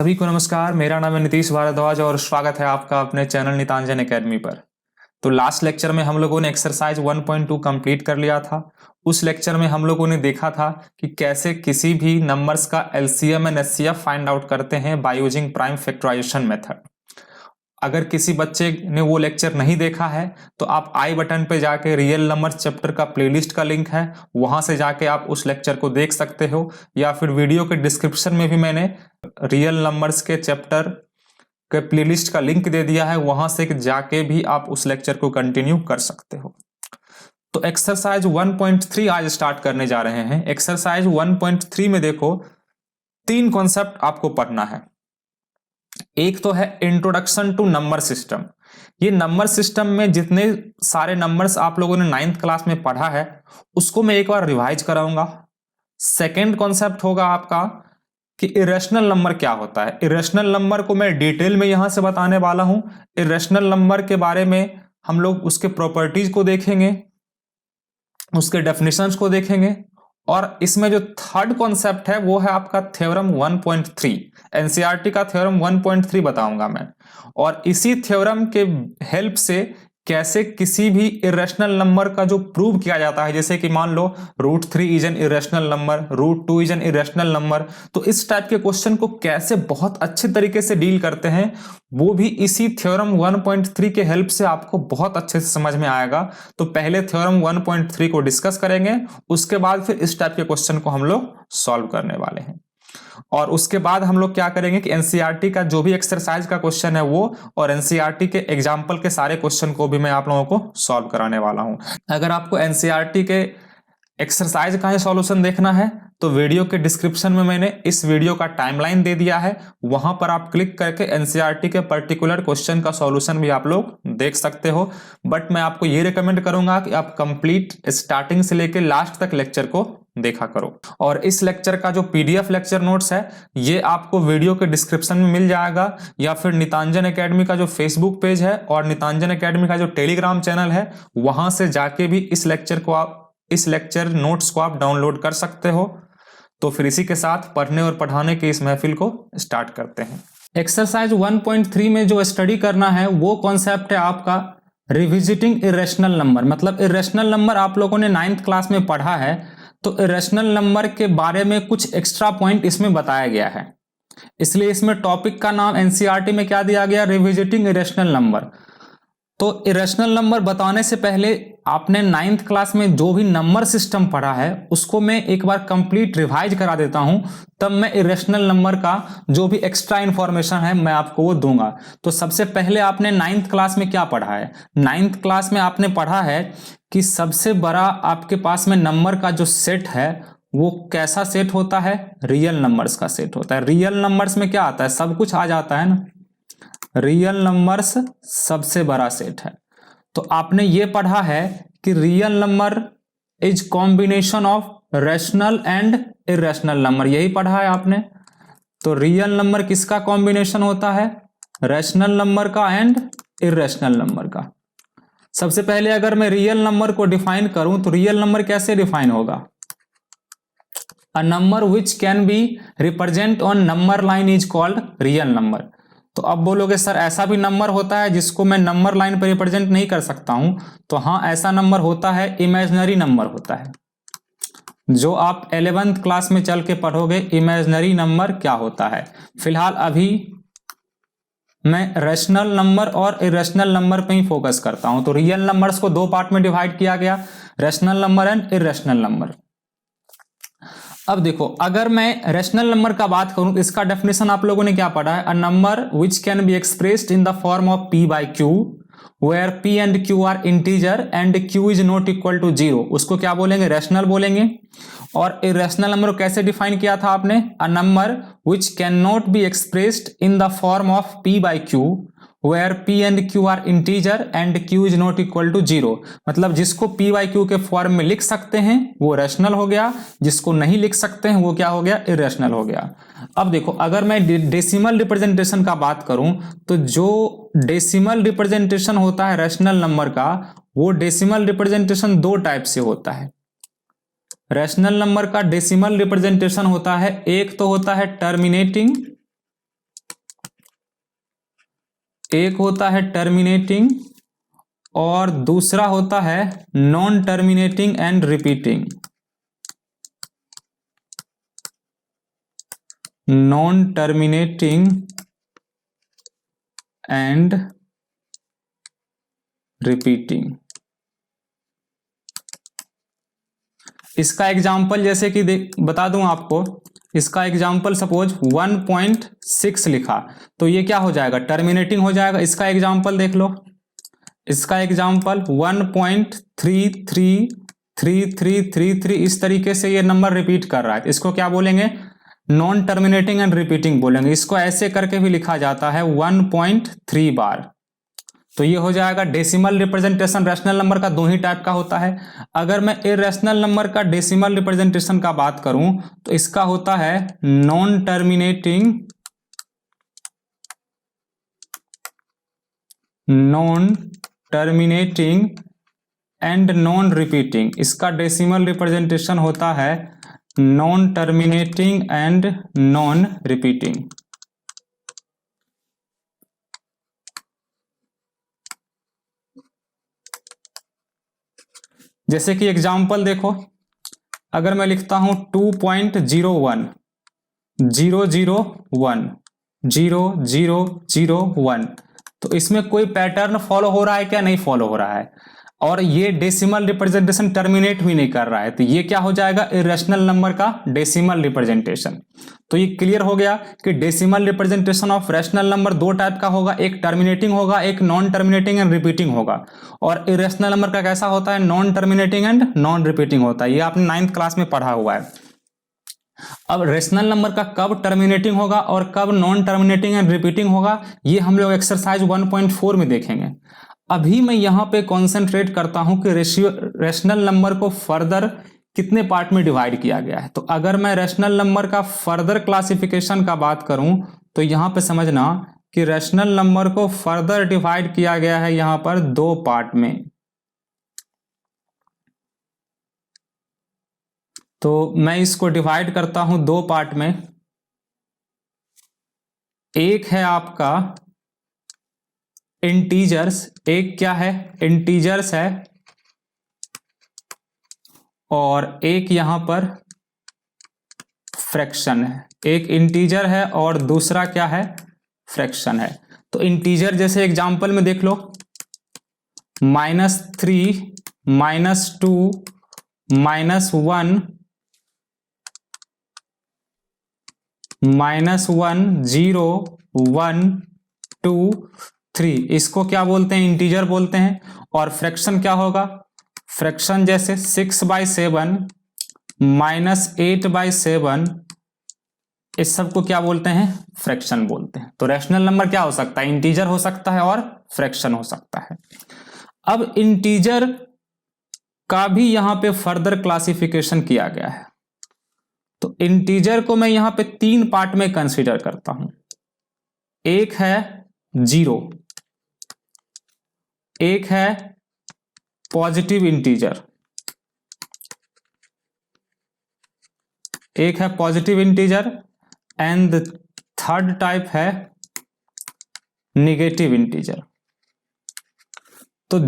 सभी को नमस्कार। मेरा नाम है नीतीश भारद्वाज और स्वागत है आपका अपने चैनल नितांजन एकेडमी पर। तो लास्ट लेक्चर में हम लोगों ने एक्सरसाइज 1.2 कंप्लीट कर लिया था। उस लेक्चर में हम लोगों ने देखा था कि कैसे किसी भी नंबर्स का LCM and HCF find out करते हैं by using prime factorisation method. अगर किसी बच्चे ने वो लेक्चर नहीं देखा है तो आप आई बटन पे जाके रियल नंबर चैप्टर का प्लेलिस्ट का लिंक है, वहां से जाके आप उस लेक्चर को देख सकते हो, या फिर वीडियो के डिस्क्रिप्शन में भी मैंने रियल नंबर्स के चैप्टर के प्लेलिस्ट का लिंक दे दिया है, वहां से जाके भी आप उस लेक्चर को कंटिन्यू कर सकते हो। तो एक्सरसाइज 1.3 आज स्टार्ट करने जा रहे हैं। एक्सरसाइज 1.3 में देखो 3 कॉन्सेप्ट आपको पढ़ना है। एक तो है इंट्रोडक्शन टू नंबर सिस्टम। ये नंबर सिस्टम में जितने सारे नंबर्स आप लोगों ने 9th क्लास में पढ़ा है उसको मैं एक बार रिवाइज कराऊंगा। सेकेंड कॉन्सेप्ट होगा आपका कि इरेशनल नंबर क्या होता है। इरेशनल नंबर को मैं डिटेल में यहां से बताने वाला हूं। इरेशनल नंबर के बारे में हम लोग उसके प्रॉपर्टीज को देखेंगे, उसके डेफिनेशंस को देखेंगे, और इसमें जो थर्ड कॉन्सेप्ट है वो है आपका थ्योरम 1.3। एनसीईआरटी का थ्योरम 1.3 बताऊंगा मैं, और इसी थ्योरम के हेल्प से कैसे किसी भी इरेशनल नंबर का जो प्रूव किया जाता है, जैसे कि मान लो √3 is an irrational number, √2 is an irrational number, तो इस टाइप के क्वेश्चन को कैसे बहुत अच्छे तरीके से डील करते हैं वो भी इसी थ्योरम 1.3 के हेल्प से आपको बहुत अच्छे से समझ में आएगा। तो पहले थ्योरम 1.3 को डिस्कस करेंगे, उसके बाद फिर इस टाइप के क्वेश्चन को हम लोग सॉल्व करने वाले हैं। और उसके बाद हम लोग क्या करेंगे कि एनसीईआरटी का जो भी एक्सरसाइज का क्वेश्चन है वो, और एनसीईआरटी के एग्जाम्पल के सारे क्वेश्चन को भी मैं आप लोगों को सॉल्व कराने वाला हूं। अगर आपको एनसीईआरटी के एक्सरसाइज का ही सॉल्यूशन देखना है तो वीडियो के डिस्क्रिप्शन में मैंने इस वीडियो का टाइमलाइन दे दिया है, वहां पर आप क्लिक करके एनसीईआरटी के पर्टिकुलर क्वेश्चन का सॉल्यूशन भी आप लोग देख सकते हो। बट मैं आपको ये रिकमेंड करूंगा कि आप कंप्लीट स्टार्टिंग से लेकर लास्ट तक लेक्चर को देखा करो। और इस लेक्चर का जो पीडीएफ लेक्चर नोट्स है ये आपको वीडियो के डिस्क्रिप्शन में मिल जाएगा, या फिर नितांजन एकेडमी का जो फेसबुक पेज है और नितांजन एकेडमी का जो टेलीग्राम चैनल है वहां से जाके भी इस लेक्चर नोट्स को आप डाउनलोड कर सकते हो। तो फिर इसी के साथ पढ़ने और पढ़ाने की इस महफिल को स्टार्ट करते हैं। एक्सरसाइज 1.3 में जो स्टडी करना है वो कॉन्सेप्ट है आपका रिविजिटिंग इरेशनल नंबर। मतलब इरेशनल नंबर आप लोगों ने 9th क्लास में पढ़ा है, तो इरेशनल नंबर के बारे में कुछ एक्स्ट्रा पॉइंट इसमें बताया गया है, इसलिए इसमें टॉपिक का नाम एनसीईआरटी में क्या दिया गया, रिविजिटिंग इरेशनल नंबर। तो इरेशनल नंबर बताने से पहले आपने 9th क्लास में जो भी नंबर सिस्टम पढ़ा है उसको मैं एक बार कंप्लीट रिवाइज करा देता हूं, तब मैं इरेशनल नंबर का जो भी एक्स्ट्रा इंफॉर्मेशन है मैं आपको वो दूंगा। तो सबसे पहले आपने 9th क्लास में क्या पढ़ा है, 9th क्लास में आपने पढ़ा है कि सबसे बड़ा आपके पास में नंबर का जो सेट है वो कैसा सेट होता है, रियल नंबर्स का सेट होता है। रियल नंबर्स में क्या आता है, सब कुछ आ जाता है ना, रियल नंबर्स सबसे बड़ा सेट है। तो आपने ये पढ़ा है कि real number is combination of rational and irrational number, यही पढ़ा है आपने। तो रियल नंबर किसका कॉम्बिनेशन होता है, रैशनल नंबर का एंड इरेशनल नंबर का। सबसे पहले अगर मैं रियल नंबर को डिफाइन करूं तो रियल नंबर कैसे डिफाइन होगा, a number which can B represent on number line is called real number. तो अब बोलोगे सर ऐसा भी नंबर होता है जिसको मैं नंबर लाइन पर रिप्रेजेंट नहीं कर सकता हूं, तो हाँ ऐसा नंबर होता है, इमेजिनरी नंबर होता है, जो आप 11th क्लास में चल के पढ़ोगे इमेजिनरी नंबर क्या होता है। फिलहाल अभी मैं रैशनल नंबर और इरेशनल नंबर पे ही फोकस करता हूं। तो रियल नंबर्स को 2 पार्ट में डिवाइड किया गया, rational number and irrational number. अब देखो अगर मैं रैशनल नंबर का बात करूं तो इसका डेफिनेशन आप लोगों ने क्या पढ़ा है, a number which can be expressed in the form of p by q where p and q are integer and q is not equal to 0, उसको क्या बोलेंगे, रैशनल बोलेंगे। और इरेशनल नंबर को कैसे डिफाइन किया था आपने, a number which can not be expressed in the form of p by q where p and q are integer and q is not equal to 0। मतलब जिसको p by q के form में लिख सकते हैं वो रैशनल हो गया, जिसको नहीं लिख सकते हैं वो क्या हो गया, इरेशनल हो गया। अब देखो अगर मैं डेसिमल रिप्रेजेंटेशन का बात करूं तो जो डेसिमल रिप्रेजेंटेशन होता है रैशनल नंबर का, वो डेसिमल रिप्रेजेंटेशन 2 टाइप से होता है। रैशनल नंबर का डेसिमल रिप्रेजेंटेशन होता है, एक तो होता है टर्मिनेटिंग एक होता है टर्मिनेटिंग और दूसरा होता है non terminating and repeating. Non terminating and repeating. इसका एग्जाम्पल जैसे कि बता दूं आपको, इसका एग्जाम्पल सपोज 1.6 लिखा तो ये क्या हो जाएगा, टर्मिनेटिंग हो जाएगा। इसका एग्जाम्पल देख लो, इसका एग्जाम्पल 1.333333 इस तरीके से ये नंबर रिपीट कर रहा है, इसको क्या बोलेंगे, नॉन टर्मिनेटिंग एंड रिपीटिंग बोलेंगे। इसको ऐसे करके भी लिखा जाता है 1.3 बार। तो ये हो जाएगा डेसिमल रिप्रेजेंटेशन। रैशनल नंबर का दो ही टाइप का होता है। अगर मैं इरेशनल नंबर का डेसिमल रिप्रेजेंटेशन का बात करूं तो इसका होता है non terminating and non repeating. इसका डेसिमल रिप्रेजेंटेशन होता है non terminating and non repeating. जैसे कि एग्जाम्पल देखो, अगर मैं लिखता हूं 2.01001 तो इसमें कोई पैटर्न फॉलो हो रहा है क्या, नहीं फॉलो हो रहा है। और ये डेसिमल रिप्रेजेंटेशन टर्मिनेट भी नहीं कर रहा है, तो ये क्या हो जाएगा, इरेशनल नंबर का डेसिमल रिप्रेजेंटेशन। तो ये क्लियर हो गया कि decimal representation of rational number दो टाइप का होगा, एक टर्मिनेटिंग होगा, एक नॉन टर्मिनेटिंग एंड रिपीटिंग होगा। और इरेशनल नंबर का कैसा होता है, non terminating and non repeating होता है। ये आपने 9th क्लास में पढ़ा हुआ है। अब रेशनल नंबर का कब टर्मिनेटिंग होगा और कब नॉन टर्मिनेटिंग एंड रिपीटिंग होगा, ये हम लोग एक्सरसाइज 1.4 में देखेंगे। अभी मैं यहां पे कॉन्सेंट्रेट करता हूं कि रेशनल नंबर को फर्दर कितने पार्ट में डिवाइड किया गया है। तो अगर मैं रेशनल नंबर का फर्दर क्लासिफिकेशन का बात करूं तो यहां पे समझना कि रेशनल नंबर को फर्दर डिवाइड किया गया है यहां पर दो पार्ट में। तो मैं इसको डिवाइड करता हूं दो पार्ट में। एक है आपका इंटीजर्स, एक क्या है, इंटीजर्स है, और एक यहां पर फ्रैक्शन है। एक इंटीजर है और दूसरा क्या है, फ्रैक्शन है। तो इंटीजर जैसे एग्जांपल में देख लो, -3 -2 -1 -1 0 1 2 3, इसको क्या बोलते हैं, इंटीजर बोलते हैं। और फ्रैक्शन क्या होगा, फ्रैक्शन जैसे 6/7 -8/7, इस सब को क्या बोलते हैं, फ्रैक्शन बोलते हैं। तो रैशनल नंबर क्या हो सकता है, इंटीजर हो सकता है और फ्रैक्शन हो सकता है। अब इंटीजर का भी यहां पे फर्दर क्लासिफिकेशन किया गया है। तो इंटीजर को मैं यहां पे 3 पार्ट में कंसीडर करता हूं। एक है 0, एक है पॉजिटिव इंटीजर, एक है positive integer, and third type है निगेटिव इंटीजर। तो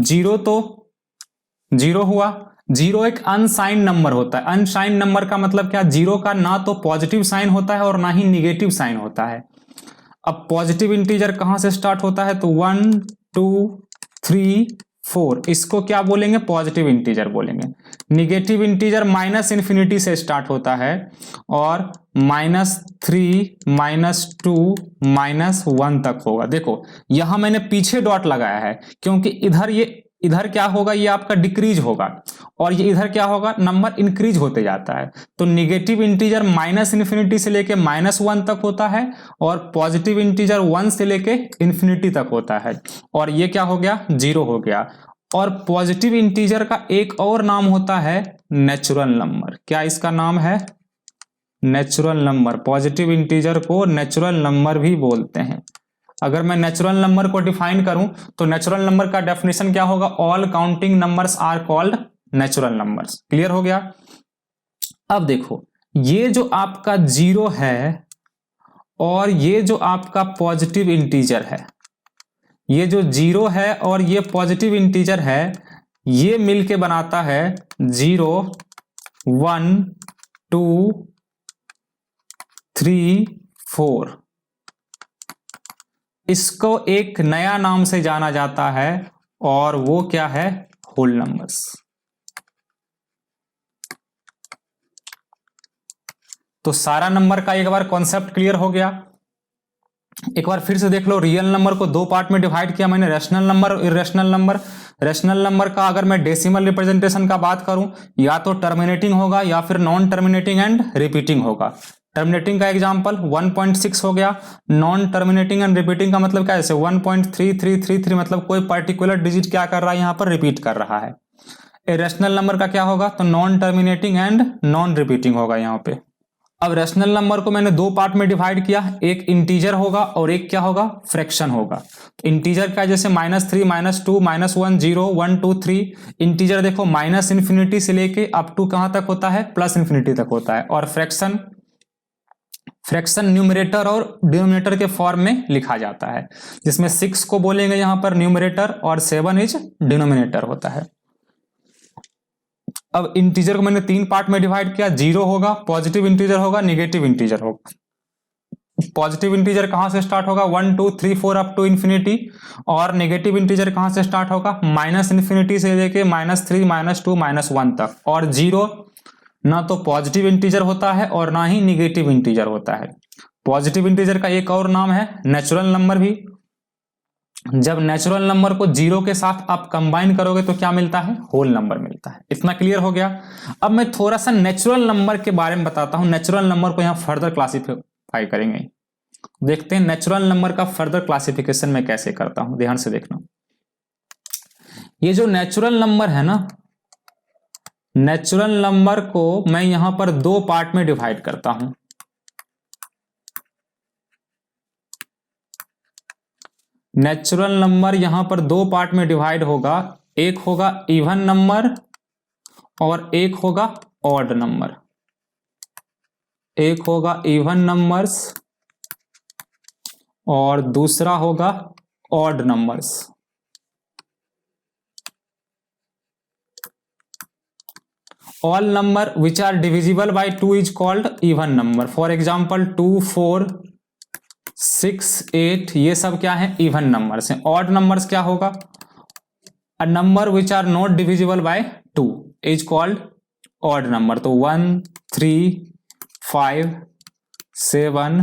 0 हुआ। 0 एक अनसाइन नंबर होता है। अनसाइन नंबर का मतलब क्या, 0 का ना तो पॉजिटिव साइन होता है और ना ही निगेटिव साइन होता है। अब पॉजिटिव इंटीजर कहां से स्टार्ट होता है, तो 1 2 3 4, इसको क्या बोलेंगे, पॉजिटिव इंटीजर बोलेंगे। निगेटिव इंटीजर -∞ से स्टार्ट होता है और -3 -2 -1 तक होगा। देखो यहां मैंने पीछे डॉट लगाया है क्योंकि इधर क्या होगा, ये आपका डिक्रीज होगा, और ये इधर क्या होगा, नंबर इंक्रीज होते जाता है। तो निगेटिव इंटीजर -∞ से लेके -1 तक होता है और पॉजिटिव इंटीजर 1 से लेके इंफिनिटी तक होता है। और ये क्या हो गया, 0 हो गया। और पॉजिटिव इंटीजर का एक और नाम होता है नेचुरल नंबर। क्या इसका नाम है, नेचुरल नंबर। पॉजिटिव इंटीजर को नेचुरल नंबर भी बोलते हैं। अगर मैं नेचुरल नंबर को डिफाइन करूं तो नेचुरल नंबर का डेफिनेशन क्या होगा, all counting numbers are called natural numbers. Clear हो गया। अब देखो ये जो आपका 0 है और ये जो आपका पॉजिटिव इंटीजर है, ये जो 0 है और ये पॉजिटिव इंटीजर है, ये मिलके बनाता है 0 1 2 3 4। इसको एक नया नाम से जाना जाता है और वो क्या है? Whole numbers. तो सारा नंबर का एक बार कॉन्सेप्ट क्लियर हो गया। एक बार फिर से देख लो, रियल नंबर को दो पार्ट में डिवाइड किया मैंने, रैशनल नंबर और इरेशनल नंबर। रैशनल नंबर का अगर मैं डेसिमल रिप्रेजेंटेशन का बात करूं, या तो टर्मिनेटिंग होगा या फिर नॉन टर्मिनेटिंग एंड रिपीटिंग होगा। टर्मिनेटिंग का एग्जांपल 1.6 हो गया, नॉन टर्मिनेटिंग एंड रिपीटिंग का मतलब क्या है? जैसे 1.3333 मतलब कोई पर्टिकुलर डिजिट क्या कर रहा है, यहां पर रिपीट कर रहा है। इरेशनल नंबर का क्या होगा? तो non terminating and non repeating होगा यहां पे। अब रैशनल नंबर को मैंने दो पार्ट में डिवाइड किया, एक इंटीजर होगा और एक क्या होगा? फ्रैक्शन होगा। इंटीजर का जैसे -3 -2 -1 0 1 2 3। इंटीजर देखो -इन्फिनिटी से लेके अप टू कहां तक होता है? +इन्फिनिटी तक होता है। और फ्रैक्शन न्यूमरेटर और डिनोमिनेटर के फॉर्म में लिखा जाता है, जिसमें 6 को बोलेंगे यहां पर न्यूमरेटर और 7 इज डिनोमिनेटर होता है। अब इंटीजर को मैंने तीन पार्ट में डिवाइड किया, 0 होगा, पॉजिटिव इंटीजर होगा, नेगेटिव इंटीजर होगा। पॉजिटिव इंटीजर कहां से स्टार्ट होगा? 1 2 3 4 अप टू इन्फिनिटी। और नेगेटिव इंटीजर कहां से स्टार्ट होगा? -इन्फिनिटी से लेके -3 -2 -1 तक। और 0 ना तो पॉजिटिव इंटीजर होता है और ना ही निगेटिव इंटीजर होता है। पॉजिटिव इंटीजर का एक और नाम है नेचुरल नंबर भी। जब नेचुरल नंबर को 0 के साथ आप कंबाइन करोगे तो क्या मिलता है? होल नंबर मिलता है। इतना क्लियर हो गया। अब मैं थोड़ा सा नेचुरल नंबर के बारे में बताता हूं। नेचुरल नंबर को यहां फर्दर क्लासिफाई करेंगे। देखते हैं नेचुरल नंबर का फर्दर क्लासिफिकेशन मैं कैसे करता हूं, ध्यान से देखना। ये जो नेचुरल नंबर है ना, नेचुरल नंबर को मैं यहां पर दो पार्ट में डिवाइड करता हूं। नेचुरल नंबर यहां पर दो पार्ट में डिवाइड होगा, एक होगा इवन नंबर और एक होगा ऑड नंबर। एक होगा इवन नंबर्स और दूसरा होगा odd numbers. All number which are divisible by 2 is called even number. For example 2 4 6 8 ये सब क्या है? इवन नंबर्स हैं। ऑड नंबर्स क्या होगा? A number which are not divisible by 2 is called odd number. तो 1 3 5 7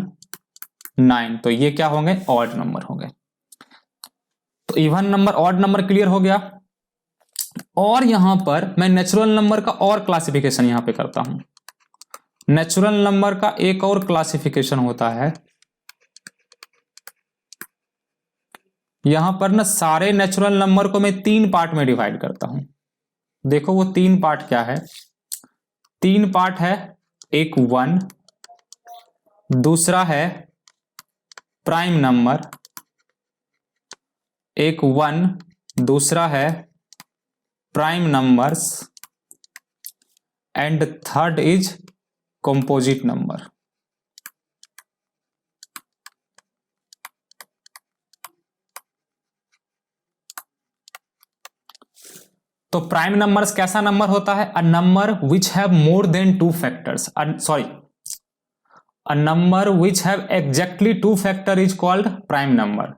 9 तो ये क्या होंगे? ऑड नंबर होंगे। तो even number odd number clear हो गया। और यहां पर मैं नेचुरल नंबर का और क्लासिफिकेशन यहां पे करता हूं। नेचुरल नंबर का एक और क्लासिफिकेशन होता है, यहां पर ना सारे नेचुरल नंबर को मैं तीन पार्ट में डिवाइड करता हूं। देखो वो तीन पार्ट क्या है? तीन पार्ट है, एक 1, दूसरा है प्राइम नंबर, एक 1 दूसरा है prime numbers and third is composite number. तो प्राइम नंबर्स कैसा नंबर होता है? A number which have more than 2 factors, a number which have exactly 2 factor is called prime number.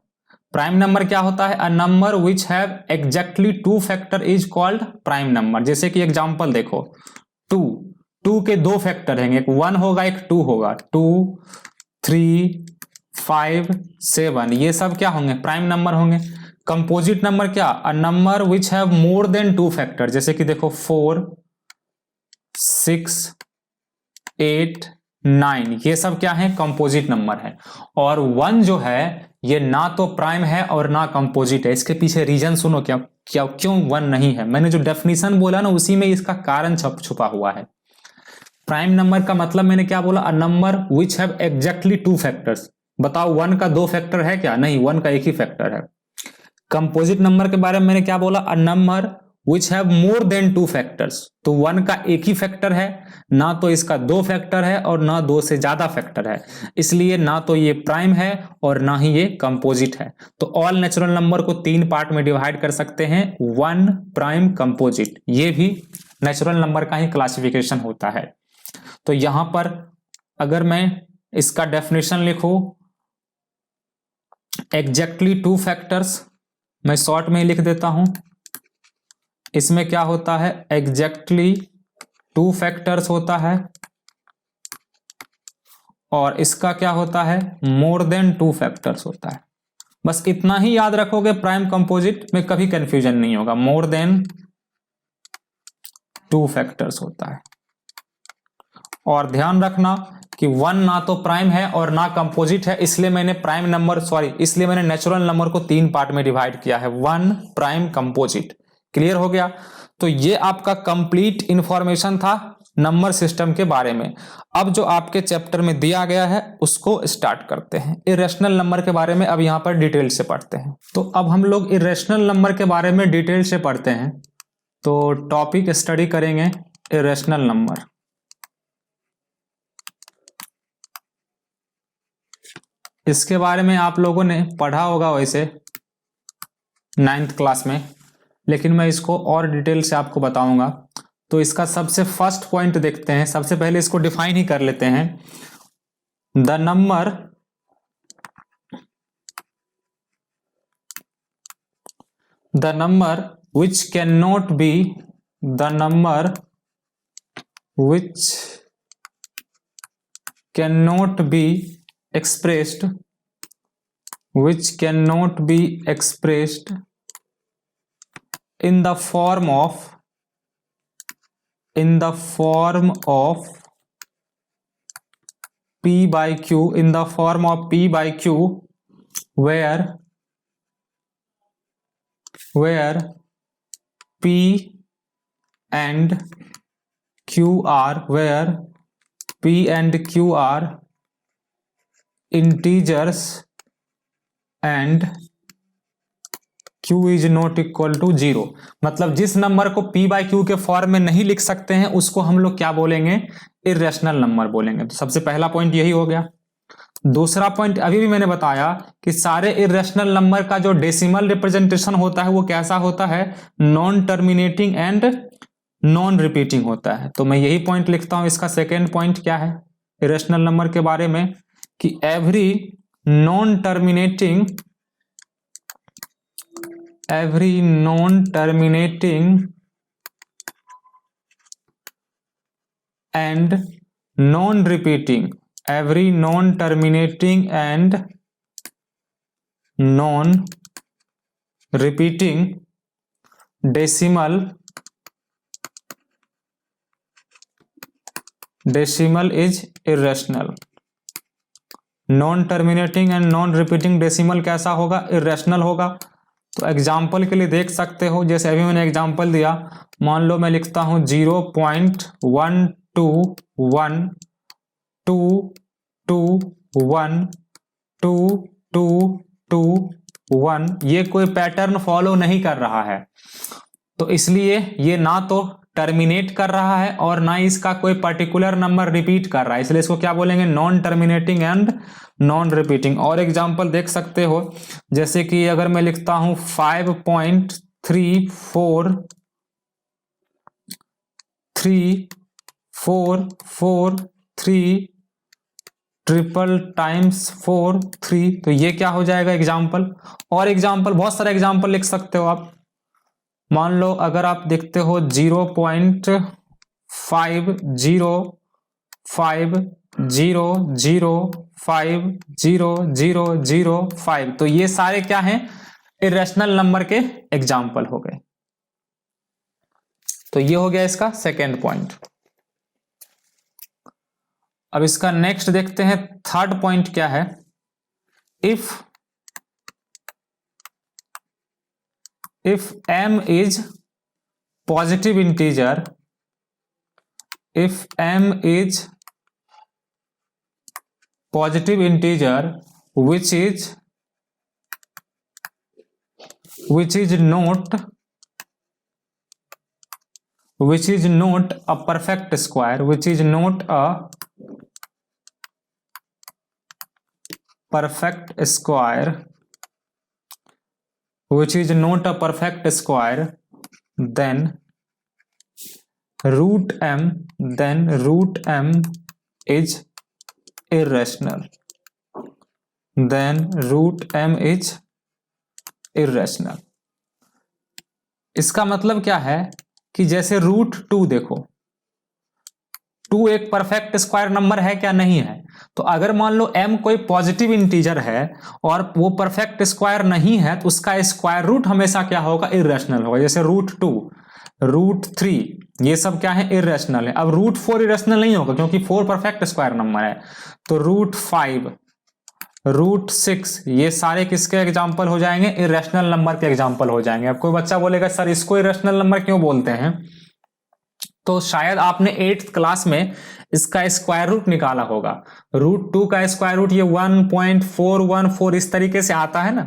Prime number क्या होता है? A number which have exactly 2 factor is called prime number. जैसे कि example देखो, 2 के दो फैक्टर हैं, एक 1 होगा एक 2 होगा। 2 3 5 7 ये सब क्या होंगे? प्राइम नंबर होंगे। कंपोजिट नंबर क्या? अ number which have more than 2 factor. जैसे कि देखो 4 6 8 9 ये सब क्या है? कंपोजिट नंबर है। और 1 जो है ये ना तो प्राइम है और ना कंपोजिट है। इसके पीछे रीजन सुनो, क्यों 1 नहीं है। मैंने जो डेफिनेशन बोला ना उसी में इसका कारण छुपा हुआ है। प्राइम नंबर का मतलब मैंने क्या बोला? अ number which have exactly 2 factors. बताओ 1 का 2 फैक्टर है क्या? नहीं, 1 का एक ही फैक्टर है। कंपोजिट नंबर के बारे में मैंने क्या बोला? अ number which have more than 2 factors. तो 1 का एक ही फैक्टर है, ना तो इसका 2 फैक्टर है और ना 2 से ज्यादा फैक्टर है, इसलिए ना तो ये प्राइम है और ना ही ये कंपोजिट है। तो ऑल नेचुरल नंबर को 3 पार्ट में डिवाइड कर सकते हैं, 1 प्राइम कंपोजिट, ये भी नेचुरल नंबर का ही क्लासिफिकेशन होता है। तो यहां पर अगर मैं इसका डेफिनेशन लिखूं, एग्जैक्टली 2 फैक्टर्स, मैं शॉर्ट में ही लिख देता हूं, इसमें क्या होता है, एग्जैक्टली 2 फैक्टर्स होता है और इसका क्या होता है, मोर देन 2 फैक्टर्स होता है। बस इतना ही याद रखोगे, प्राइम कंपोजिट में कभी कंफ्यूजन नहीं होगा, मोर देन 2 फैक्टर्स होता है। और ध्यान रखना कि 1 ना तो प्राइम है और ना कंपोजिट है, इसलिए मैंने इसलिए मैंने नेचुरल नंबर को 3 पार्ट में डिवाइड किया है, 1 प्राइम कंपोजिट। क्लियर हो गया? तो ये आपका कंप्लीट इंफॉर्मेशन था नंबर सिस्टम के बारे में। अब जो आपके चैप्टर में दिया गया है उसको स्टार्ट करते हैं। इरेशनल नंबर के बारे में अब यहां पर डिटेल से पढ़ते हैं। तो अब हम लोग इरेशनल नंबर के बारे में डिटेल से पढ़ते हैं। तो टॉपिक स्टडी करेंगे इरेशनल नंबर। इसके बारे में आप लोगों ने पढ़ा होगा वैसे 9th क्लास में, लेकिन मैं इसको और डिटेल से आपको बताऊंगा। तो इसका सबसे फर्स्ट पॉइंट देखते हैं, सबसे पहले इसको डिफाइन ही कर लेते हैं। The number which cannot be the number which cannot be expressed in the form of p by q, where p and q are integers and q is not equal to 0। मतलब जिस number को p by q के form में नहीं लिख सकते हैं उसको हम लोग क्या बोलेंगे, इरेशनल नंबर बोलेंगे। तो सबसे पहला पॉइंट यही हो गया। दूसरा पॉइंट अभी भी मैंने बताया कि सारे इरेशनल नंबर का जो डेसिमल रिप्रेजेंटेशन होता है वो कैसा होता है, non terminating and non repeating होता है। तो मैं यही पॉइंट लिखता हूं। इसका सेकेंड पॉइंट क्या है इरेशनल नंबर के बारे में, कि every non terminating and non-repeating decimal is irrational। Non terminating and non repeating decimal कैसा होगा, इरेशनल होगा। तो एग्जाम्पल के लिए देख सकते हो, जैसे अभी मैंने एग्जाम्पल दिया, मान लो मैं लिखता हूं 0.12122122221, ये कोई पैटर्न फॉलो नहीं कर रहा है, तो इसलिए ये ना तो टर्मिनेट कर रहा है और ना इसका कोई पर्टिकुलर नंबर रिपीट कर रहा है, इसलिए इसको क्या बोलेंगे, non terminating and non repeating. और एग्जांपल देख सकते हो, जैसे कि अगर मैं लिखता हूं 5.3443 ट्रिपल टाइम्स 4 3, तो ये क्या हो जाएगा एग्जाम्पल। और एग्जाम्पल बहुत सारे एग्जाम्पल लिख सकते हो आप। मान लो अगर आप देखते हो 0.5000500005, तो ये सारे क्या हैं, इरेशनल नंबर के एग्जाम्पल हो गए। तो ये हो गया इसका सेकेंड पॉइंट। अब इसका नेक्स्ट देखते हैं, थर्ड पॉइंट क्या है। if m is positive integer, which is not which is not a perfect square, which is not a perfect square, which is not a perfect square, then root m is irrational, then root m is irrational। इसका मतलब क्या है कि जैसे root 2 देखो, 2 एक perfect square number है क्या? नहीं है। तो अगर मान लो m कोई पॉजिटिव इंटीजर है और वो परफेक्ट स्क्वायर नहीं है तो उसका स्क्वायर रूट हमेशा क्या होगा? इरेशनल होगा। जैसे रूट 2, रूट 3, ये सब क्या है? इरेशनल है। अब रूट 4 इरेशनल नहीं होगा क्योंकि 4 परफेक्ट स्क्वायर नंबर है। तो रूट 5, रूट 6, ये सारे किसके एग्जाम्पल हो जाएंगे? इरेशनल नंबर के एग्जाम्पल हो जाएंगे। अब कोई बच्चा बोलेगा सर इसको इरेशनल नंबर क्यों बोलते हैं? तो शायद आपने 8th क्लास में इसका स्क्वायर रूट निकाला होगा। रूट 2 का स्क्वायर रूट ये 1.414 इस तरीके से आता है ना।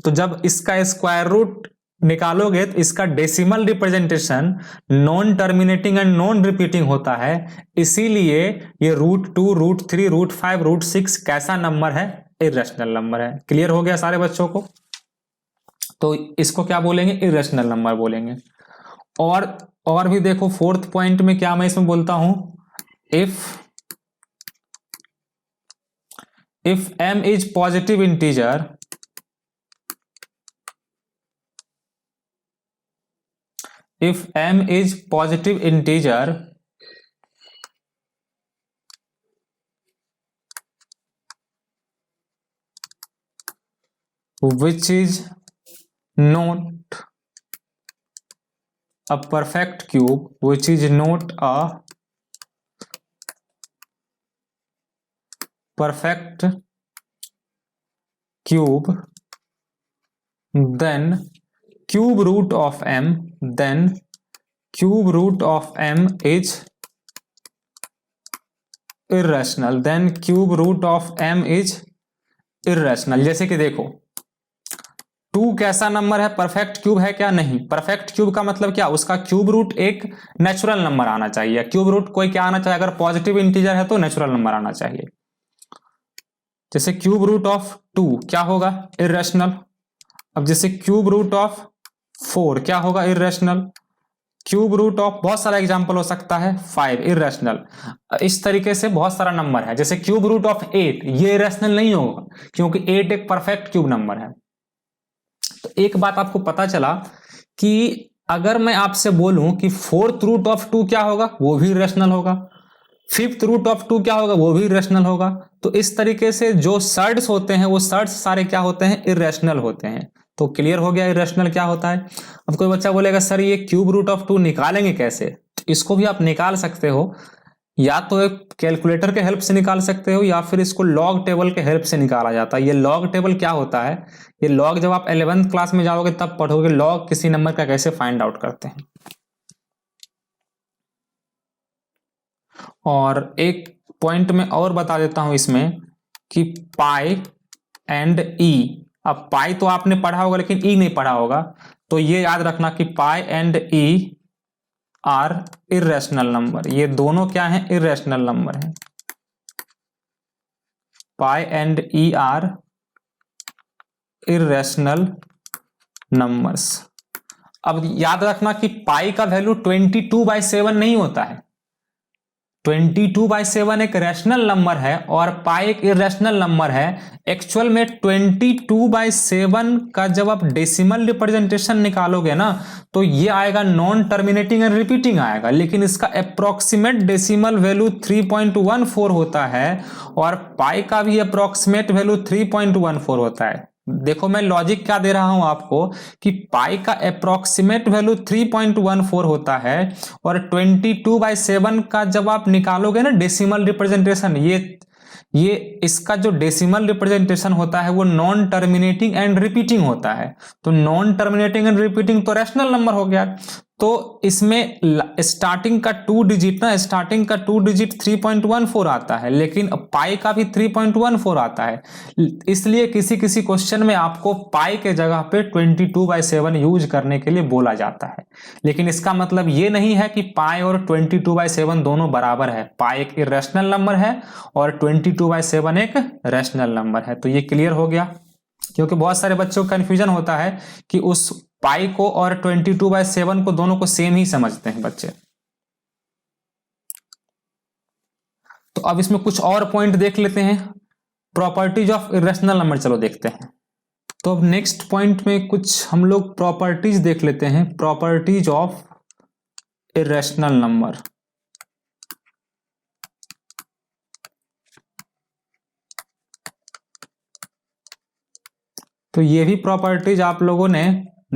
तो जब इसका स्क्वायर रूट निकालोगे तो इसका decimal representation non terminating and non repeating होता है। इसीलिए ये रूट 2, रूट 3, रूट 5, रूट 6 कैसा नंबर है? इरेशनल नंबर है। क्लियर हो गया सारे बच्चों को? तो इसको क्या बोलेंगे? इरेशनल नंबर बोलेंगे। और भी देखो 4th पॉइंट में क्या मैं इसमें बोलता हूं, if m is positive integer, if m is positive integer which is not a perfect cube, which is not a perfect cube, then cube root of m, then cube root of m is irrational, then cube root of m is irrational। जैसे कि देखो 2 कैसा number है? Perfect cube है क्या? नहीं। Perfect cube का मतलब क्या? उसका क्यूब रूट एक नेचुरल नंबर आना चाहिए। क्यूब रूट कोई क्या आना चाहिए? अगर पॉजिटिव इंटीजर है तो नेचुरल नंबर आना चाहिए। जैसे क्यूब रूट ऑफ 2 क्या होगा? इरेशनल। अब जैसे क्यूब रूट ऑफ 4 क्या होगा? इरेशनल। क्यूब रूट ऑफ बहुत सारा एग्जांपल हो सकता है, 5 इरेशनल। इस तरीके से बहुत सारा नंबर है। जैसे क्यूब रूट ऑफ 8 ये इरेशनल नहीं होगा क्योंकि 8 एक परफेक्ट क्यूब नंबर है। तो एक बात आपको पता चला कि अगर मैं आपसे बोलूं कि 4th रूट ऑफ 2 क्या होगा? वो भी इरेशनल होगा। 5th रूट ऑफ 2 क्या होगा? वो भी इरेशनल होगा। तो इस तरीके से जो सर्ड्स होते हैं वो सर्ड्स सारे क्या होते हैं? इरेशनल होते हैं। तो क्लियर हो गया इरेशनल क्या होता है। अब कोई बच्चा बोलेगा सर ये क्यूब रूट ऑफ 2 निकालेंगे कैसे? तो इसको भी आप निकाल सकते हो, या तो एक कैलकुलेटर के हेल्प से निकाल सकते हो या फिर इसको लॉग टेबल के हेल्प से निकाला जाता है। ये लॉग टेबल क्या होता है? ये लॉग जब आप 11th क्लास में जाओगे तब पढ़ोगे लॉग किसी नंबर का कैसे फाइंड आउट करते हैं। और एक पॉइंट में और बता देता हूं इसमें कि पाई एंड ई। अब पाई तो आपने पढ़ा होगा लेकिन ई नहीं पढ़ा होगा, तो ये याद रखना कि pi and e are irrational number. ये दोनों क्या हैं? इरेशनल नंबर हैं। Pi and e are irrational numbers. अब याद रखना कि पाई का वैल्यू 22/7 नहीं होता है। 22/7 एक रैशनल नंबर है और पाई एक इरेशनल नंबर है। एक्चुअल में 22/7 का जब आप डेसिमल रिप्रेजेंटेशन निकालोगे ना तो ये आएगा नॉन टर्मिनेटिंग एंड रिपीटिंग आएगा, लेकिन इसका अप्रोक्सीमेट डेसिमल वैल्यू 3.14 होता है और पाई का भी अप्रोक्सीमेट वैल्यू 3.14 होता है। देखो मैं लॉजिक क्या दे रहा हूं आपको कि पाई का अप्रोक्सीमेट वैल्यू 3.14 होता है और 22/7 का जब आप निकालोगे ना डेसिमल रिप्रेजेंटेशन, ये इसका जो डेसिमल रिप्रेजेंटेशन होता है वो नॉन टर्मिनेटिंग एंड रिपीटिंग होता है। तो नॉन टर्मिनेटिंग एंड रिपीटिंग तो रैशनल नंबर हो गया। तो इसमें स्टार्टिंग का 2 डिजिट ना, स्टार्टिंग का 2 डिजिट 3.14 आता है, लेकिन पाई का भी 3.14 आता है। इसलिए किसी किसी क्वेश्चन में आपको पाई के जगह पे 22/7 यूज करने के लिए बोला जाता है। लेकिन इसका मतलब ये नहीं है कि पाई और 22/7 दोनों बराबर है। पाई एक इरेशनल नंबर है और 22/7 एक रैशनल नंबर है। तो ये क्लियर हो गया, क्योंकि बहुत सारे बच्चों को कंफ्यूजन होता है कि उस पाई को और 22/7 को दोनों को सेम ही समझते हैं बच्चे। तो अब इसमें कुछ और पॉइंट देख लेते हैं, प्रॉपर्टीज ऑफ इरेशनल नंबर। चलो देखते हैं। तो अब नेक्स्ट पॉइंट में कुछ हम लोग प्रॉपर्टीज देख लेते हैं, प्रॉपर्टीज ऑफ इरेशनल नंबर। तो ये भी प्रॉपर्टीज आप लोगों ने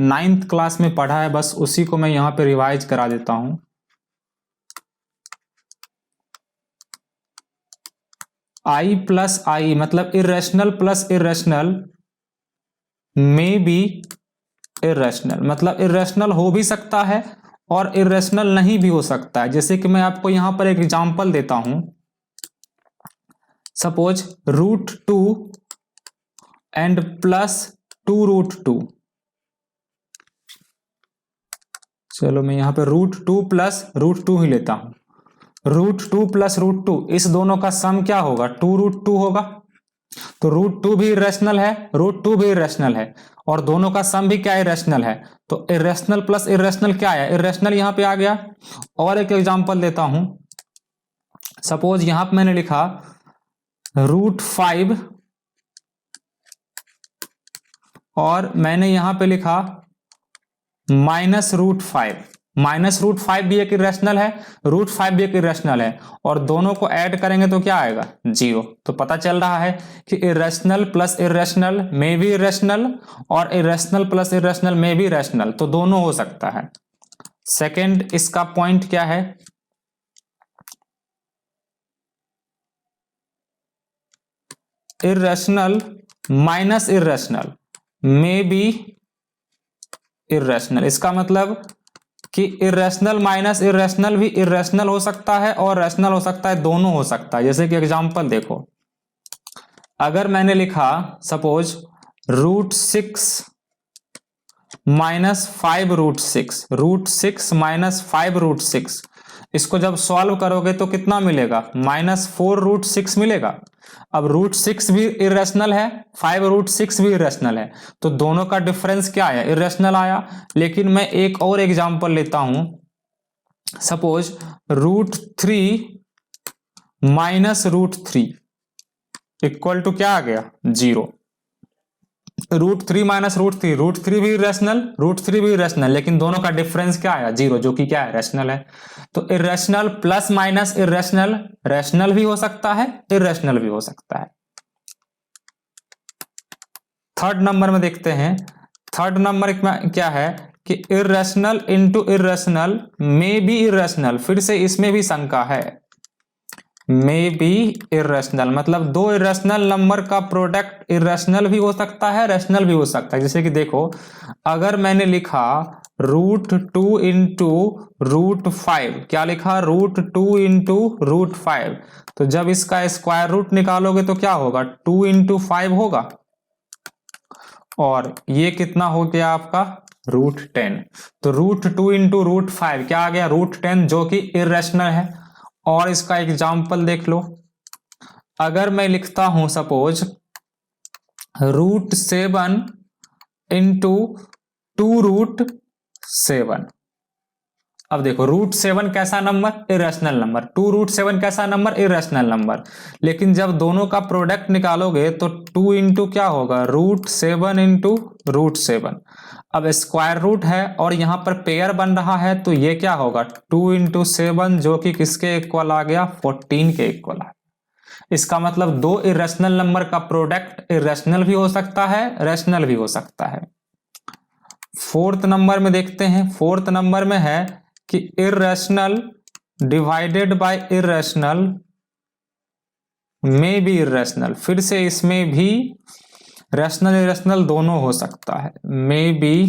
9th क्लास में पढ़ा है, बस उसी को मैं यहां पे रिवाइज करा देता हूं। आई प्लस आई मतलब इरेशनल प्लस इरेशनल में बी इरेशनल, मतलब इरेशनल हो भी सकता है और इरेशनल नहीं भी हो सकता है। जैसे कि मैं आपको यहां पर एक एग्जांपल देता हूं, सपोज √2 एंड प्लस 2√2। चलो मैं यहां पे √2 प्लस √2 ही लेता हूं। √2 प्लस √2, इस दोनों का सम क्या होगा? 2√2 होगा। तो √2 भी इरेशनल है, √2 भी इरेशनल है, और दोनों का सम भी क्या इरेशनल है। तो इरेशनल प्लस इरेशनल क्या है? इरेशनल यहां पे आ गया। और एक एग्जांपल देता हूं, सपोज यहां पे मैंने लिखा √5 और मैंने यहां पे लिखा -√5। -√5 भी एक इरेशनल है, √5 भी एक इरेशनल है, और दोनों को ऐड करेंगे तो क्या आएगा? 0। तो पता चल रहा है कि इरेशनल प्लस इरेशनल में भी इरेशनल और इरेशनल प्लस इरेशनल में भी इरेशनल, तो दोनों हो सकता है। सेकंड इसका पॉइंट क्या है? इरेशनल माइनस इरेशनल में भी इरेशनल। इसका मतलब कि इरेशनल माइनस इरेशनल भी इरेशनल हो सकता है और रैशनल हो सकता है, दोनों हो सकता है। जैसे कि एग्जांपल देखो, अगर मैंने लिखा सपोज √6 माइनस 5√6, √6 माइनस 5√6, इसको जब सॉल्व करोगे तो कितना मिलेगा? -4√6 मिलेगा। अब √6 भी इरेशनल है, 5√6 भी इरेशनल है, तो दोनों का डिफरेंस क्या आया? इरेशनल आया। लेकिन मैं एक और एग्जांपल लेता हूं, सपोज √3 माइनस √3 इक्वल टू क्या आ गया? 0। √3 माइनस √3 भी इरेशनल, √3 भी इरेशनल, लेकिन दोनों का डिफरेंस क्या आया? 0, जो कि क्या है? रैशनल है। तो irrational plus minus irrational rational भी हो सकता है, इरेशनल भी हो सकता है। थर्ड नंबर में देखते हैं, थर्ड नंबर क्या है कि इरेशनल इंटू इरेशनल में भी इरेशनल। फिर से इसमें भी शंका है, में बी इरेशनल मतलब दो इरेशनल नंबर का प्रोडक्ट इरेशनल भी हो सकता है, रैशनल भी हो सकता है। जैसे कि देखो, अगर मैंने लिखा √2 इंटू √5, क्या लिखा? √2 इंटू √5, तो जब इसका स्क्वायर रूट निकालोगे तो क्या होगा? 2 इंटू 5 होगा, और ये कितना हो गया आपका? √10। तो √2 इंटू √5 क्या आ गया? √10, जो कि इरेशनल है। और इसका एग्जाम्पल देख लो, अगर मैं लिखता हूं सपोज √7 इंटू 2√7, अब देखो √7 कैसा नंबर? Irrational number. 2√7 कैसा नंबर? Irrational number. लेकिन जब दोनों का प्रोडक्ट निकालोगे तो 2 इंटू क्या होगा? √7 इंटू √7। अब स्क्वायर रूट है और यहां पर पेयर बन रहा है, तो ये क्या होगा? 2 इंटू 7, जो कि किसके इक्वल आ गया? 14 के इक्वल आ। इसका मतलब दो इरेशनल नंबर का प्रोडक्ट इरेशनल भी हो सकता है, रैशनल भी हो सकता है। फोर्थ नंबर में देखते हैं, फोर्थ नंबर में है कि इरेशनल डिवाइडेड बाय इरेशनल में भी इरेशनल। फिर से इसमें भी रैशनल इरेशनल दोनों हो सकता है, में बी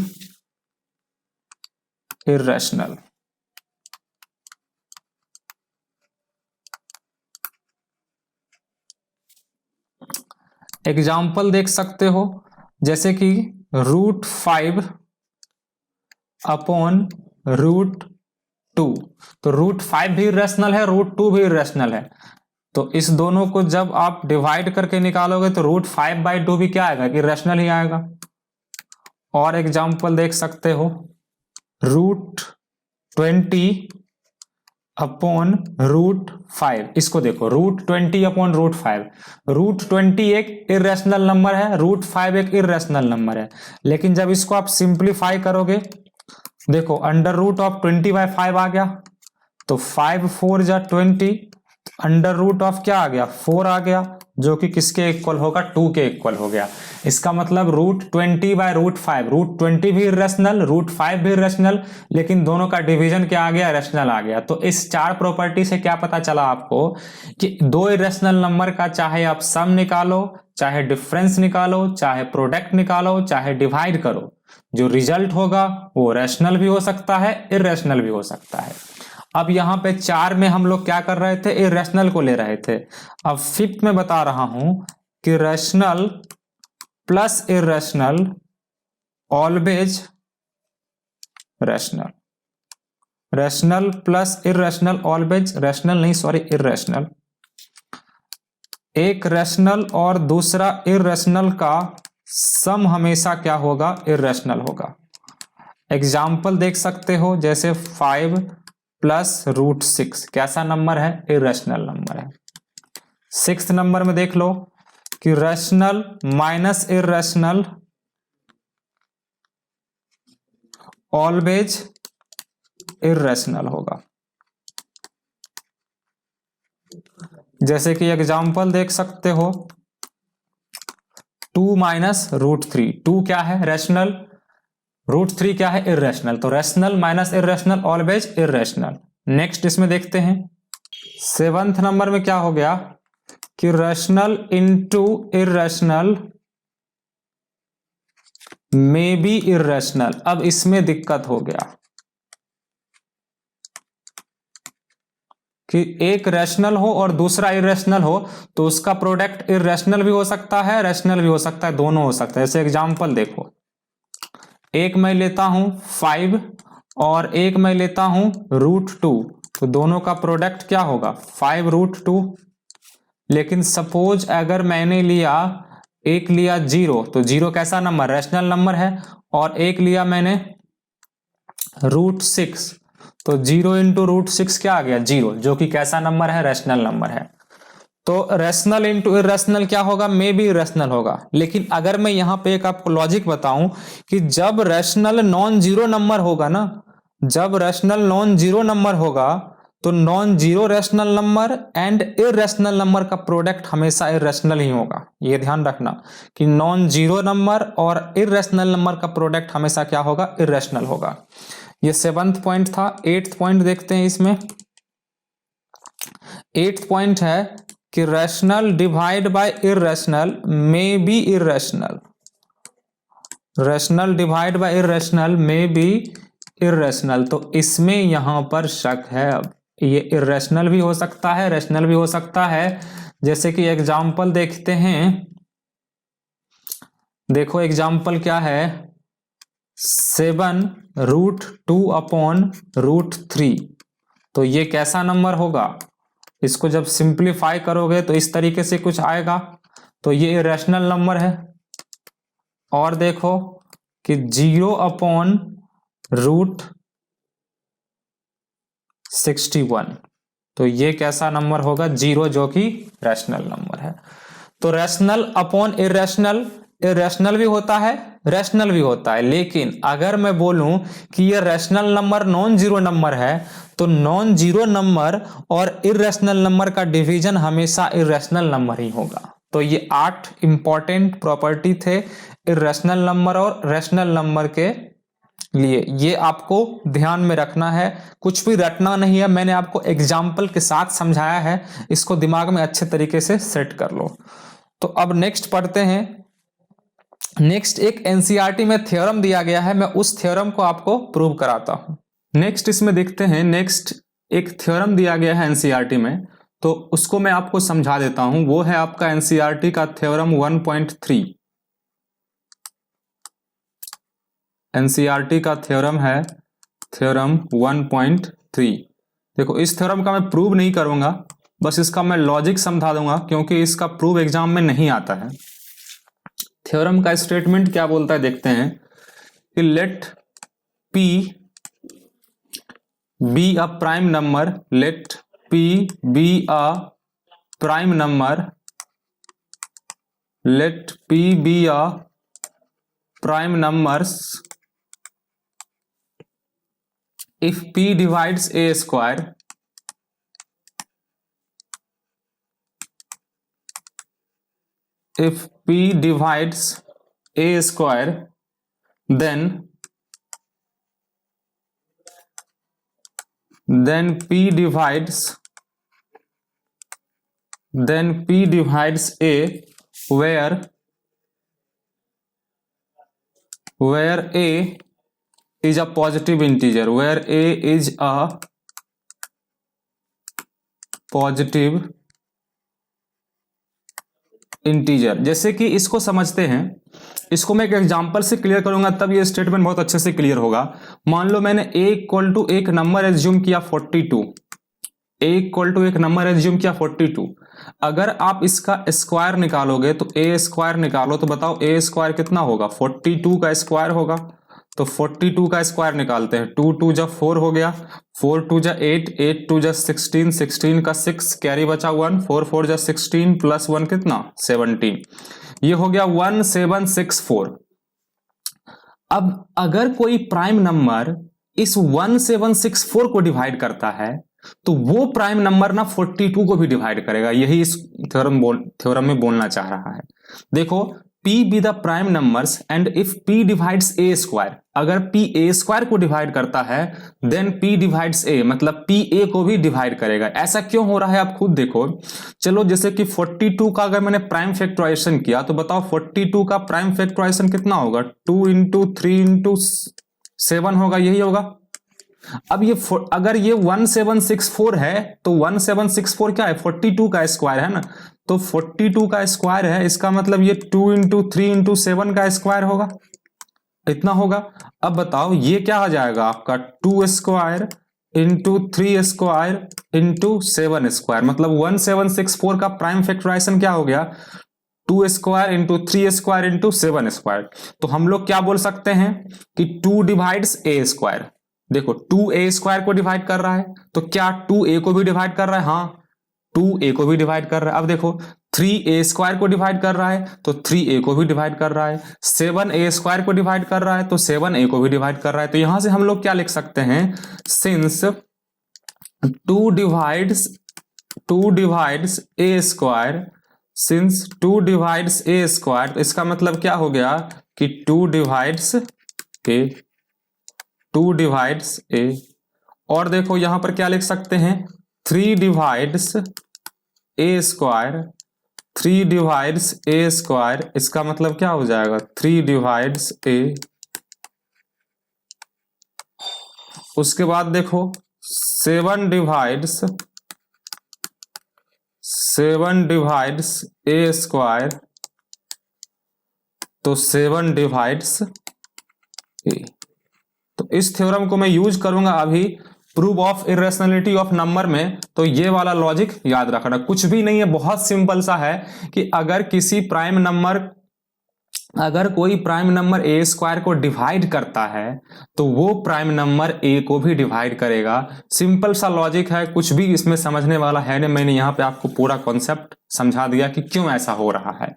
इर्रेशनल। एग्जाम्पल देख सकते हो, जैसे कि √5 अपॉन √2। तो √5 भी इर्रेशनल है, √2 भी इर्रेशनल है। तो इस दोनों को जब आप डिवाइड करके निकालोगे तो √5/2 भी क्या आएगा, इर्रेशनल ही आएगा। और एग्जाम्पल देख सकते हो, √20 अपॉन √5। इसको देखो, √20 अपॉन √5। √20 एक इर्रेशनल नंबर है, √5 एक इर्रेशनल नंबर है, लेकिन जब इसको आप सिंप्लीफाई करोगे, देखो √20/5 आ गया, तो 5 4 जा 20, √of क्या आ गया, 4 आ गया, जो कि किसके इक्वल होगा, 2 के इक्वल हो गया। इसका मतलब √20/5, √20 भी इर्रेशनल, √5 भी इर्रेशनल, लेकिन दोनों का डिवीजन क्या आ गया, रेशनल आ गया। तो इस 4 प्रॉपर्टी से क्या पता चला आपको कि दो इर्रेशनल नंबर का चाहे आप सम निकालो, चाहे डिफरेंस निकालो, चाहे प्रोडक्ट निकालो, चाहे डिवाइड करो, जो रिजल्ट होगा वो रैशनल भी हो सकता है, इर्रेशनल भी हो सकता है। अब यहां पे 4 में हम लोग क्या कर रहे थे, इर्रेशनल को ले रहे थे। अब 5th में बता रहा हूं कि rational plus irrational always rational. Rational plus irrational always rational, नहीं सॉरी इर्रेशनल। एक रैशनल और दूसरा इर्रेशनल का सम हमेशा क्या होगा, इर्रेशनल होगा। एग्जाम्पल देख सकते हो, जैसे 5 प्लस √6 कैसा नंबर है, इर्रेशनल नंबर है। 6th नंबर में देख लो कि rational minus irrational always irrational होगा। जैसे कि एग्जाम्पल देख सकते हो, 2 माइनस √3। 2 क्या है, रैशनल, √3 क्या है, इर्रेशनल। तो rational minus irrational always irrational. Next इसमें देखते हैं, 7th नंबर में क्या हो गया कि rational into irrational may be irrational. अब इसमें दिक्कत हो गया कि एक रैशनल हो और दूसरा इर्रेशनल हो, तो उसका प्रोडक्ट इर्रेशनल भी हो सकता है, रैशनल भी हो सकता है, दोनों हो सकता है। जैसे एग्जाम्पल देखो, एक मैं लेता हूं 5 और एक मैं लेता हूं √2, तो दोनों का प्रोडक्ट क्या होगा, 5√2। लेकिन सपोज अगर मैंने लिया, एक लिया 0, तो 0 कैसा नंबर, रैशनल नंबर है, और एक लिया मैंने √6, तो 0 इंटू √6 क्या आ गया, 0, जो कि कैसा नंबर है, रैशनल नंबर है। तो रैशनल इंटू इर्रेशनल क्या होगा, मे बी इर्रेशनल होगा। लेकिन अगर मैं यहां पे एक आपको लॉजिक बताऊं कि जब रैशनल नॉन जीरो नंबर होगा ना, जब रैशनल नॉन जीरो नंबर होगा, तो non zero rational number and irrational number का प्रोडक्ट हमेशा इर्रेशनल ही होगा। ये ध्यान रखना कि नॉन जीरो नंबर और इर्रेशनल नंबर का प्रोडक्ट हमेशा क्या होगा, इर्रेशनल होगा। ये 7th पॉइंट था। 8th पॉइंट देखते हैं इसमें। 8th पॉइंट है कि rational divide by irrational may be irrational. Rational divide by irrational may be irrational. तो इसमें यहां पर शक है। अब ये इर्रेशनल भी हो सकता है, रैशनल भी हो सकता है। जैसे कि एग्जाम्पल देखते हैं, देखो एग्जाम्पल क्या है, 7√2 अपॉन √3। तो ये कैसा नंबर होगा, इसको जब सिंप्लीफाई करोगे तो इस तरीके से कुछ आएगा, तो ये इरेशनल नंबर है। और देखो कि 0 अपॉन √61, तो ये कैसा नंबर होगा, 0, जो कि रैशनल नंबर है। तो रैशनल अपॉन इरेशनल, इरेशनल भी होता है, रैशनल भी होता है। लेकिन अगर मैं बोलूं कि ये rational number non zero number है, तो नॉन जीरो नंबर और इरेशनल नंबर का डिवीजन हमेशा इरेशनल नंबर ही होगा। तो ये 8 इंपॉर्टेंट प्रॉपर्टी थे इरेशनल नंबर और रैशनल नंबर के लिए। ये आपको ध्यान में रखना है, कुछ भी रटना नहीं है। मैंने आपको एग्जाम्पल के साथ समझाया है, इसको दिमाग में अच्छे तरीके से सेट कर लो। तो अब नेक्स्ट पढ़ते हैं। नेक्स्ट एक एनसीईआरटी में थ्योरम दिया गया है, मैं उस थ्योरम को आपको प्रूव कराता हूं। नेक्स्ट इसमें देखते हैं, नेक्स्ट एक थ्योरम दिया गया है एनसीईआरटी में, तो उसको मैं आपको समझा देता हूं। वो है आपका एनसीईआरटी का थ्योरम 1.3। एनसीईआरटी का थ्योरम है थ्योरम 1.3। देखो इस थ्योरम का मैं प्रूव नहीं करूंगा, बस इसका मैं लॉजिक समझा दूंगा, क्योंकि इसका प्रूव एग्जाम में नहीं आता है। थ्योरम का स्टेटमेंट क्या बोलता है देखते हैं कि late P be a prime number, let P be a prime number, let P be a prime numbers if P divides a square, if P divides a square, then P divides a where a is a positive integer, where a is a positive integer. जैसे कि इसको समझते हैं, इसको मैं एक example से clear करूंगा तब ये स्टेटमेंट बहुत अच्छे से क्लियर होगा। मान लो मैंने a इक्वल टू एक नंबर एज्यूम किया 42, a इक्वल टू एक नंबर एज्यूम किया 42। अगर आप इसका स्क्वायर निकालोगे तो a स्क्वायर निकालो तो बताओ a स्क्वायर कितना होगा, 42 का स्क्वायर होगा। तो 42 का स्क्वायर निकालते हैं, 2 2 जा 4 हो गया, 4 2 जा 8, 8 2 जा 16, 16 का 6 कैरी बचा 1, 4 4 जा 16 प्लस 1 कितना 17, ये हो गया 1764। अब अगर कोई प्राइम नंबर इस 1764 को डिवाइड करता है तो वो प्राइम नंबर ना 42 को भी डिवाइड करेगा। यही इस थ्योरम में बोलना चाह रहा है। देखो P be the prime numbers and if P divides a square, अगर P a square को डिवाइड करता है then P divides a, मतलब P a को भी डिवाइड करेगा। ऐसा क्यों हो रहा है आप खुद देखो। चलो जैसे कि 42 का अगर मैंने प्राइम फैक्टराइजेशन किया तो बताओ 42 का प्राइम फैक्टराइजेशन कितना होगा, 2 इंटू 3 इंटू 7 होगा, यही होगा। अब ये अगर ये 1764 है तो 1764 क्या है, 42 का स्क्वायर है ना, तो 42 का स्क्वायर है, इसका मतलब ये 2 इंटू 3 इंटू 7 का स्क्वायर होगा, इतना होगा। अब बताओ ये क्या आ जाएगा आपका 2 square into 3 square into 7 square, मतलब 1764 का प्राइम फैक्टराइजेशन क्या हो गया, 2 square into 3 square into 7 square. तो हम लोग क्या बोल सकते हैं कि 2 डिवाइड्स ए स्क्वायर। देखो 2a स्क्वायर को डिवाइड कर रहा है तो क्या 2a को भी डिवाइड कर रहा है, हाँ 2a को भी डिवाइड कर रहा है। अब देखो 3a स्क्वायर को डिवाइड कर रहा है तो 3a को भी डिवाइड कर रहा है, 7a स्क्वायर को डिवाइड कर रहा है तो 7a को भी डिवाइड कर रहा है। तो यहां से हम लोग क्या लिख सकते हैं, since 2 divides a square, since 2 divides a square, तो इसका मतलब क्या हो गया कि 2 डिवाइड्स a। और देखो यहां पर क्या लिख सकते हैं, 3 divides a square, 3 divides a square, इसका मतलब क्या हो जाएगा 3 डिवाइड्स a। उसके बाद देखो 7 डिवाइड्स a स्क्वायर, तो 7 डिवाइड्स a। तो इस थ्योरम को मैं यूज करूंगा अभी proof of irrationality of number में। तो ये वाला लॉजिक याद रखना, कुछ भी नहीं है, बहुत सिंपल सा है कि अगर कोई प्राइम नंबर a स्क्वायर को डिवाइड करता है तो वो प्राइम नंबर a को भी डिवाइड करेगा। सिंपल सा लॉजिक है, कुछ भी इसमें समझने वाला है नहीं। मैंने यहाँ पे आपको पूरा कॉन्सेप्ट समझा दिया कि क्यों ऐसा हो रहा है।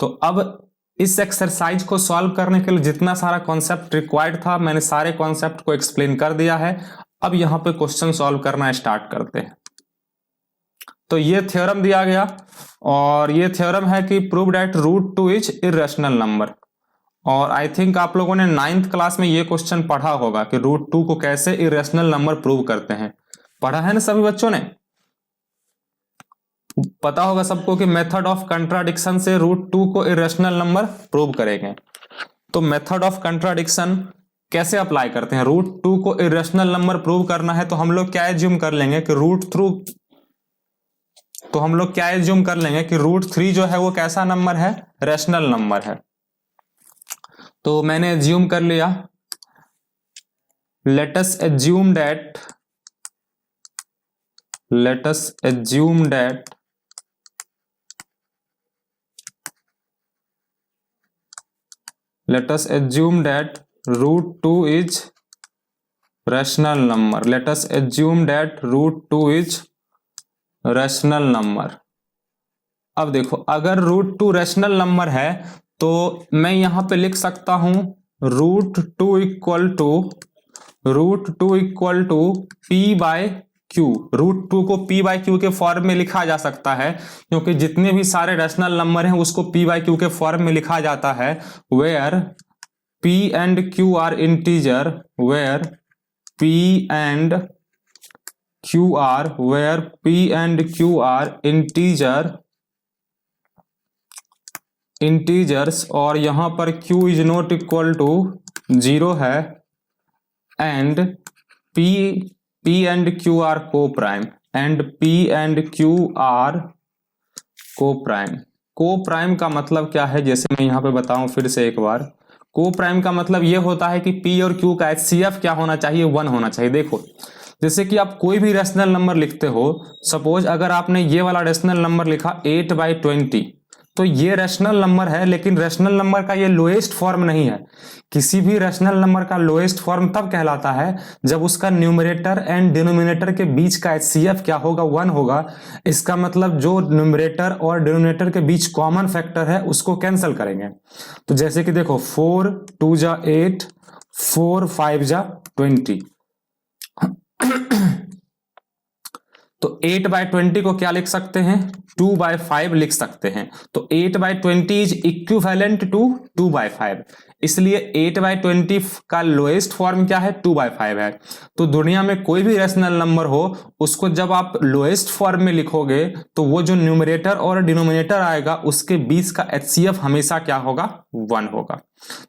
तो अब इस एक्सरसाइज को सॉल्व करने के लिए जितना सारा कॉन्सेप्ट रिक्वायर्ड था मैंने सारे कॉन्सेप्ट को एक्सप्लेन कर दिया है। अब यहाँ पे क्वेश्चन सॉल्व करना स्टार्ट करते हैं। तो ये थ्योरम दिया गया और ये थ्योरम है कि prove that √2 is irrational number. और आई थिंक आप लोगों ने 9th क्लास में ये क्वेश्चन पढ़ा होगा कि √2 को कैसे इरेशनल नंबर प्रूव करते हैं। पढ़ा है ना सभी बच्चों ने? पता होगा सबको कि मेथड ऑफ कंट्राडिक्शन से √2 को इरेशनल नंबर प्रूव करेंगे। तो मेथड ऑफ कंट्राडिक्शन कैसे अप्लाई करते हैं, √2 को इरेशनल नंबर प्रूव करना है तो हम लोग क्या एज्यूम कर लेंगे कि √3 जो है वो कैसा नंबर है, रैशनल नंबर है। तो मैंने एज्यूम कर लिया, let us assume that √2 is rational number, let us assume that √2 is rational number। अब देखो, अगर √2 रैशनल नंबर है तो मैं यहां पे लिख सकता हूं √2 इक्वल टू p/q। √2 को p/q के फॉर्म में लिखा जा सकता है, क्योंकि जितने भी सारे रैशनल नंबर हैं उसको p/q के फॉर्म में लिखा जाता है, where p and q are integer, integers, और यहां पर q is not equal to 0 है, and p and q are co-prime का मतलब क्या है, जैसे मैं यहां पे बताऊं फिर से एक बार, को प्राइम का मतलब ये होता है कि p और q का HCF क्या होना चाहिए, 1 होना चाहिए। देखो, जैसे कि आप कोई भी रैशनल नंबर लिखते हो, सपोज अगर आपने ये वाला रैशनल नंबर लिखा 8/20, तो ये रैशनल नंबर है, लेकिन रैशनल नंबर का ये लोएस्ट फॉर्म नहीं है। किसी भी रैशनल नंबर का लोएस्ट फॉर्म तब कहलाता है जब उसका न्यूमरेटर एंड डिनोमिनेटर के बीच का HCF क्या होगा, 1 होगा। इसका मतलब जो न्यूमरेटर और डिनोमिनेटर के बीच कॉमन फैक्टर है उसको कैंसिल करेंगे। तो जैसे कि देखो, 4 2 जा 8, 4 5 जा 20, तो 8/20 को क्या लिख सकते हैं, 2/5 लिख सकते हैं। तो 8/20 इज इक्विवेलेंट टू 2/5, इसलिए 8/20 का लोएस्ट फॉर्म क्या है, 2/5 है। तो दुनिया में कोई भी रैशनल नंबर हो, उसको जब आप लोएस्ट फॉर्म में लिखोगे तो वो जो न्यूमरेटर और डिनोमिनेटर आएगा उसके बीच का HCF हमेशा क्या होगा, 1 होगा।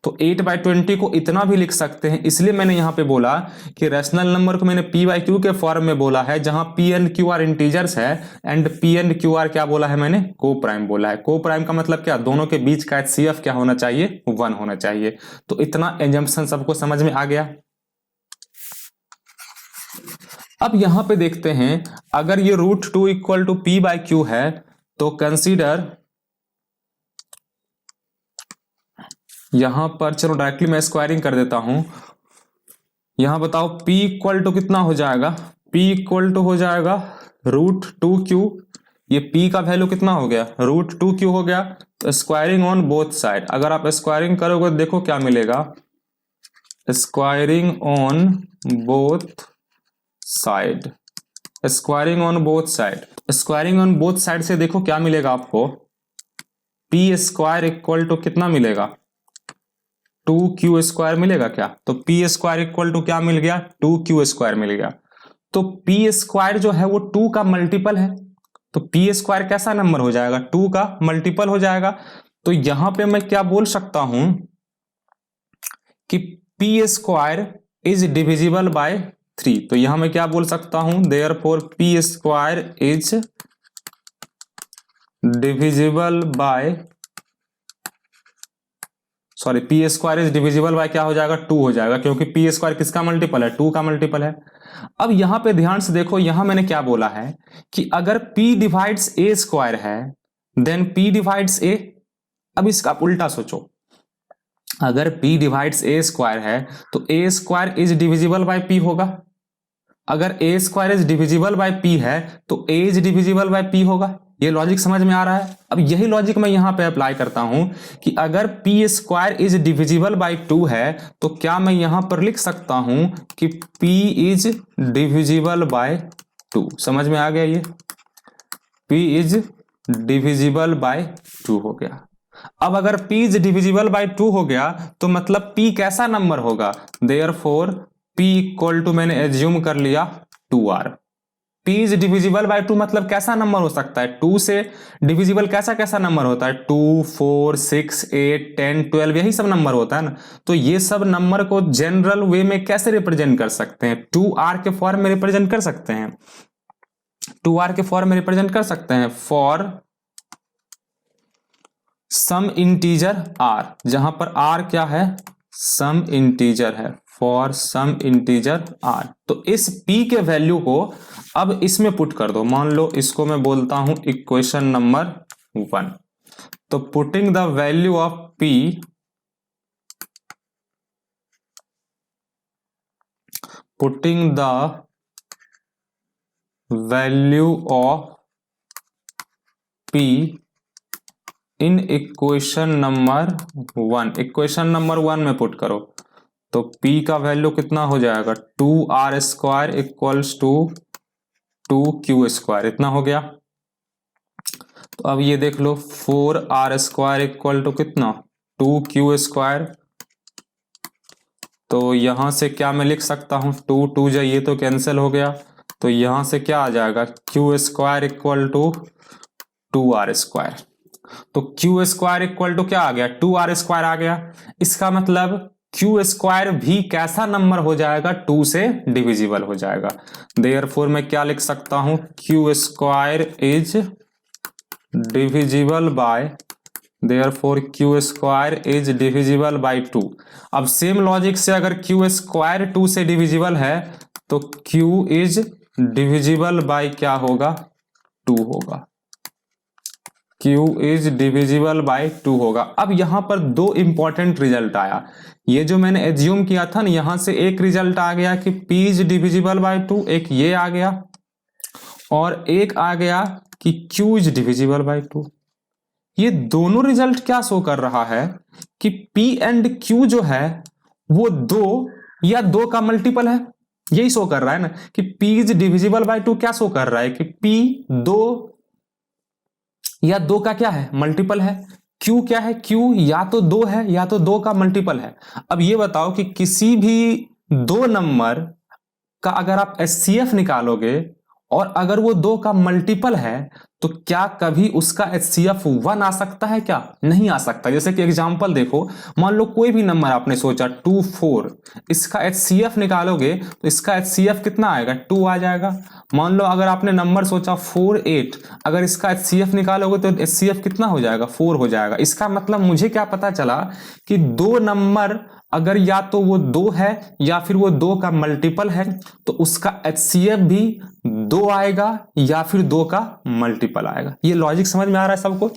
तो 8/20 को इतना भी लिख सकते हैं, इसलिए मैंने यहां पे बोला कि रैशनल नंबर को मैंने p/q के फॉर्म में बोला है, जहां p and q are integers है, and p and q are क्या बोला है मैंने, को प्राइम बोला है। को प्राइम का मतलब क्या, दोनों के बीच का HCF क्या होना चाहिए, 1 होना चाहिए। तो इतना एजम्पशन सबको समझ में आ गया। अब यहां पे देखते हैं, अगर ये √2 इक्वल टू p/q है, तो कंसीडर यहां पर, चलो डायरेक्टली मैं स्क्वायरिंग कर देता हूं। यहां बताओ p इक्वल टू कितना हो जाएगा, p इक्वल टू हो जाएगा √2q। ये p का वैल्यू कितना हो गया, √2q हो गया। तो स्क्वायरिंग ऑन बोथ साइड, अगर आप स्क्वायरिंग करोगे देखो क्या मिलेगा, squaring on both side, squaring on both side, squaring on both side से देखो क्या मिलेगा आपको, p² इक्वल टू कितना मिलेगा, 2q² मिलेगा क्या। तो p² इक्वल टू क्या मिल गया, 2q² मिल गया। तो p² जो है वो 2 का मल्टीपल है, तो p² कैसा नंबर हो जाएगा, 2 का मल्टीपल हो जाएगा। तो यहां पे मैं क्या बोल सकता हूं कि p² इज डिविजिबल बाय 3। तो यहां मैं क्या बोल सकता हूं, therefore p² is divisible bye, sorry, p² is divisible bye क्या हो जाएगा, 2 हो जाएगा, क्योंकि p² किसका मल्टीपल है, 2 का मल्टीपल है। अब यहां पे ध्यान से देखो, यहां मैंने क्या बोला है कि अगर p डिवाइड्स a² है, देन p डिवाइड्स a। अब इसका आप उल्टा सोचो, अगर p डिवाइड्स a² है तो a² is divisible bye p होगा। अगर a² is divisible bye p है तो a is divisible bye p होगा। ये लॉजिक समझ में आ रहा है। अब यही लॉजिक मैं यहां पे अप्लाई करता हूं कि अगर p² इज डिविजिबल बाय 2 है तो क्या मैं यहां पर लिख सकता हूं कि p इज डिविजिबल बाय 2। समझ में आ गया, ये p इज डिविजिबल बाय 2 हो गया। अब अगर p इज डिविजिबल बाय 2 हो गया तो मतलब p कैसा नंबर होगा, देयरफॉर p इक्वल टू, मैंने एज्यूम कर लिया 2r, p is divisible by 2 मतलब कैसा नंबर हो सकता है? 2 से डिविजिबल कैसा कैसा नंबर होता है? 2, 4, 6, 8, 10, 12 यही सब नंबर होता है ना। तो ये सब नंबर को जनरल वे में कैसे रिप्रेजेंट कर सकते हैं? 2r के फॉर्म में रिप्रेजेंट कर सकते हैं, 2r के फॉर्म में रिप्रेजेंट कर सकते हैं। फॉर सम इंटीजर r, जहां पर r क्या है? सम इंटीजर है, फॉर सम इंटीजर r। तो इस p के वैल्यू को अब इसमें पुट कर दो। मान लो इसको मैं बोलता हूं इक्वेशन नंबर 1। तो putting the value of p, putting the value of p in equation number 1, equation number 1 में पुट करो। तो p का वैल्यू कितना हो जाएगा? 2r square equals to 2q square, इतना हो गया। तो अब ये देख लो 4r स्क्वायर इक्वल टू कितना? 2q square. तो यहां से क्या मैं लिख सकता हूं? 2 2 जा ये तो कैंसिल हो गया। तो यहां से क्या आ जाएगा? q square equal to 2r square. तो q स्क्वायर इक्वल टू क्या आ गया? 2r स्क्वायर आ गया। इसका मतलब q स्क्वायर भी कैसा नंबर हो जाएगा? 2 से डिविजिबल हो जाएगा। देयरफॉर मैं क्या लिख सकता हूं? q square is divisible bye, therefore q square is divisible by 2। अब सेम लॉजिक से अगर q स्क्वायर 2 से डिविजिबल है तो q इज डिविजिबल बाय क्या होगा? 2 होगा। q इज डिविजिबल बाय 2 होगा। अब यहां पर दो इंपॉर्टेंट रिजल्ट आया। ये जो मैंने एज्यूम किया था ना, यहां से एक रिजल्ट आ गया कि p इज डिविजिबल बाय 2, एक ये आ गया, और एक आ गया कि q इज डिविजिबल बाय 2। ये दोनों रिजल्ट क्या शो कर रहा है कि p एंड q जो है वो 2 या 2 का मल्टीपल है। यही शो कर रहा है ना कि p इज डिविजिबल बाय 2। क्या शो कर रहा है कि p 2 या 2 का क्या है? मल्टीपल है। q क्या है? q या तो 2 है या तो 2 का मल्टीपल है। अब ये बताओ कि किसी भी दो नंबर का अगर आप HCF निकालोगे और अगर वो 2 का मल्टीपल है तो क्या कभी उसका HCF 1 आ सकता है? क्या नहीं आ सकता। जैसे कि एग्जांपल देखो, मान लो कोई भी नंबर आपने सोचा 2 4, इसका HCF निकालोगे तो इसका HCF कितना आएगा? 2 आ जाएगा। मान लो अगर आपने नंबर सोचा 4 8, अगर इसका HCF निकालोगे तो HCF कितना हो जाएगा? 4 हो जाएगा। इसका मतलब मुझे क्या पता चला कि दो नंबर अगर या तो वो 2 है या फिर वो 2 का मल्टीपल है तो उसका HCF भी 2 आएगा या फिर 2 का मल्टीपल आएगा। ये लॉजिक समझ में आ रहा है सबको?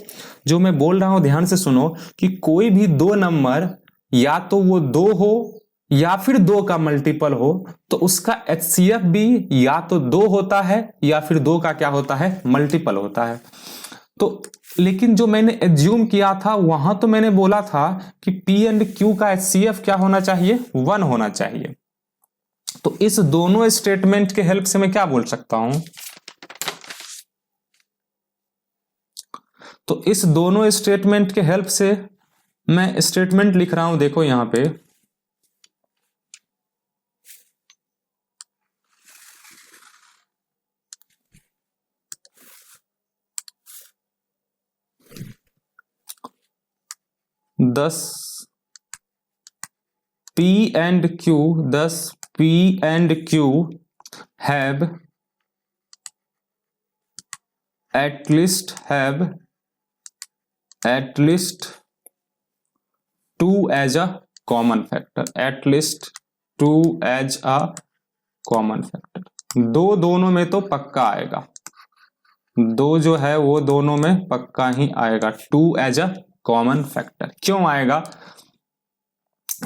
जो मैं बोल रहा हूं ध्यान से सुनो कि कोई भी दो नंबर या तो वो 2 हो या फिर 2 का मल्टीपल हो तो उसका HCF भी या तो 2 होता है या फिर 2 का क्या होता है? मल्टीपल होता है। तो लेकिन जो मैंने एज्यूम किया था वहां तो मैंने बोला था कि P एंड Q का HCF क्या होना चाहिए? 1 होना चाहिए। तो इस दोनों स्टेटमेंट के हेल्प से मैं क्या बोल सकता हूं? तो इस दोनों स्टेटमेंट के हेल्प से मैं स्टेटमेंट लिख रहा हूं, देखो यहां पे दस P and Q, thus P and Q have at least 2 as a common factor, at least 2 as a common factor। दो दोनों में तो पक्का आएगा, दो जो है वो दोनों में पक्का ही आएगा। 2 एज अ कॉमन फैक्टर क्यों आएगा?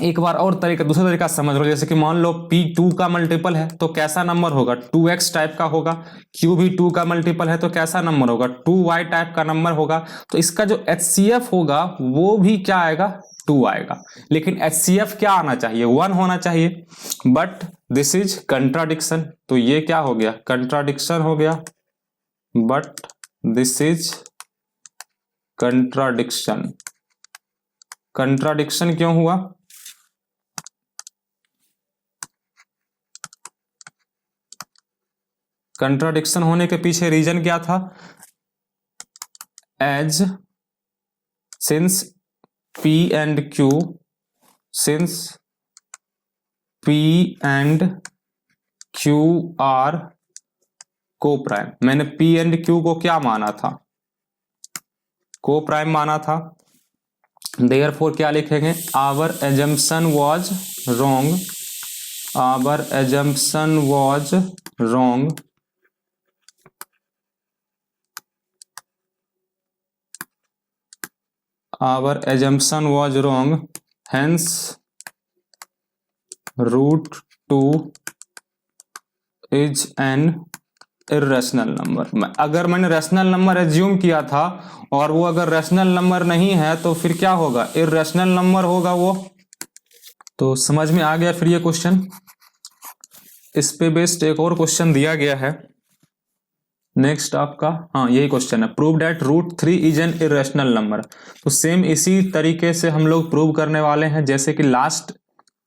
एक बार और दूसरा तरीका समझ लो। जैसे कि मान लो P 2 का मल्टीपल है तो कैसा नंबर होगा? 2x टाइप का होगा। Q भी 2 का मल्टीपल है तो कैसा नंबर होगा? 2y टाइप का नंबर होगा। तो इसका जो HCF होगा वो भी क्या आएगा? 2 आएगा। लेकिन HCF क्या आना चाहिए? 1 होना चाहिए। But this is contradiction. तो ये क्या हो गया? कंट्राडिक्शन हो गया। But this is contradiction. Contradiction क्यों हुआ? कंट्राडिक्शन होने के पीछे रीजन क्या था? As since P and Q, since P and Q are co-prime, मैंने P and Q को क्या माना था? co-prime माना था। Therefore क्या लिखेंगे? Our assumption was wrong. Our assumption was wrong. Our assumption was wrong. Hence, root 2 is an irrational number. अगर मैंने रैशनल नंबर एज्यूम किया था और वो अगर रैशनल नंबर नहीं है तो फिर क्या होगा? इर्रेशनल नंबर होगा वो। तो समझ में आ गया फिर ये क्वेश्चन। इस पे बेस्ड एक और क्वेश्चन दिया गया है नेक्स्ट आपका, हाँ यही क्वेश्चन है, prove that root 3 is an irrational number. तो सेम इसी तरीके से हम लोग प्रूव करने वाले हैं जैसे कि लास्ट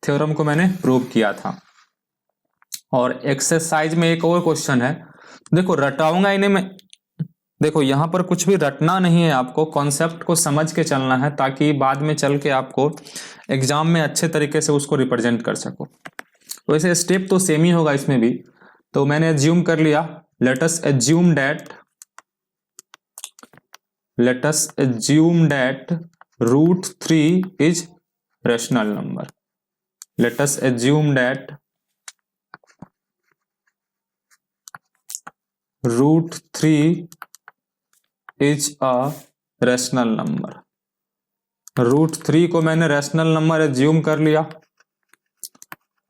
थ्योरम को मैंने प्रूव किया था। और एक्सरसाइज में एक और क्वेश्चन है, देखो रटाऊंगा इन्हें मैं, देखो यहां पर कुछ भी रटना नहीं है, आपको कॉन्सेप्ट को समझ के चलना है ताकि बाद में चल के आपको एग्जाम में अच्छे तरीके से उसको रिप्रेजेंट कर सको। तो वैसे स्टेप तो सेम ही होगा इसमें भी। तो मैंने एज्यूम कर लिया, let us assume that root 3 is rational number. Let us assume that root 3 is a rational number. root 3 को मैंने rational number assume कर लिया।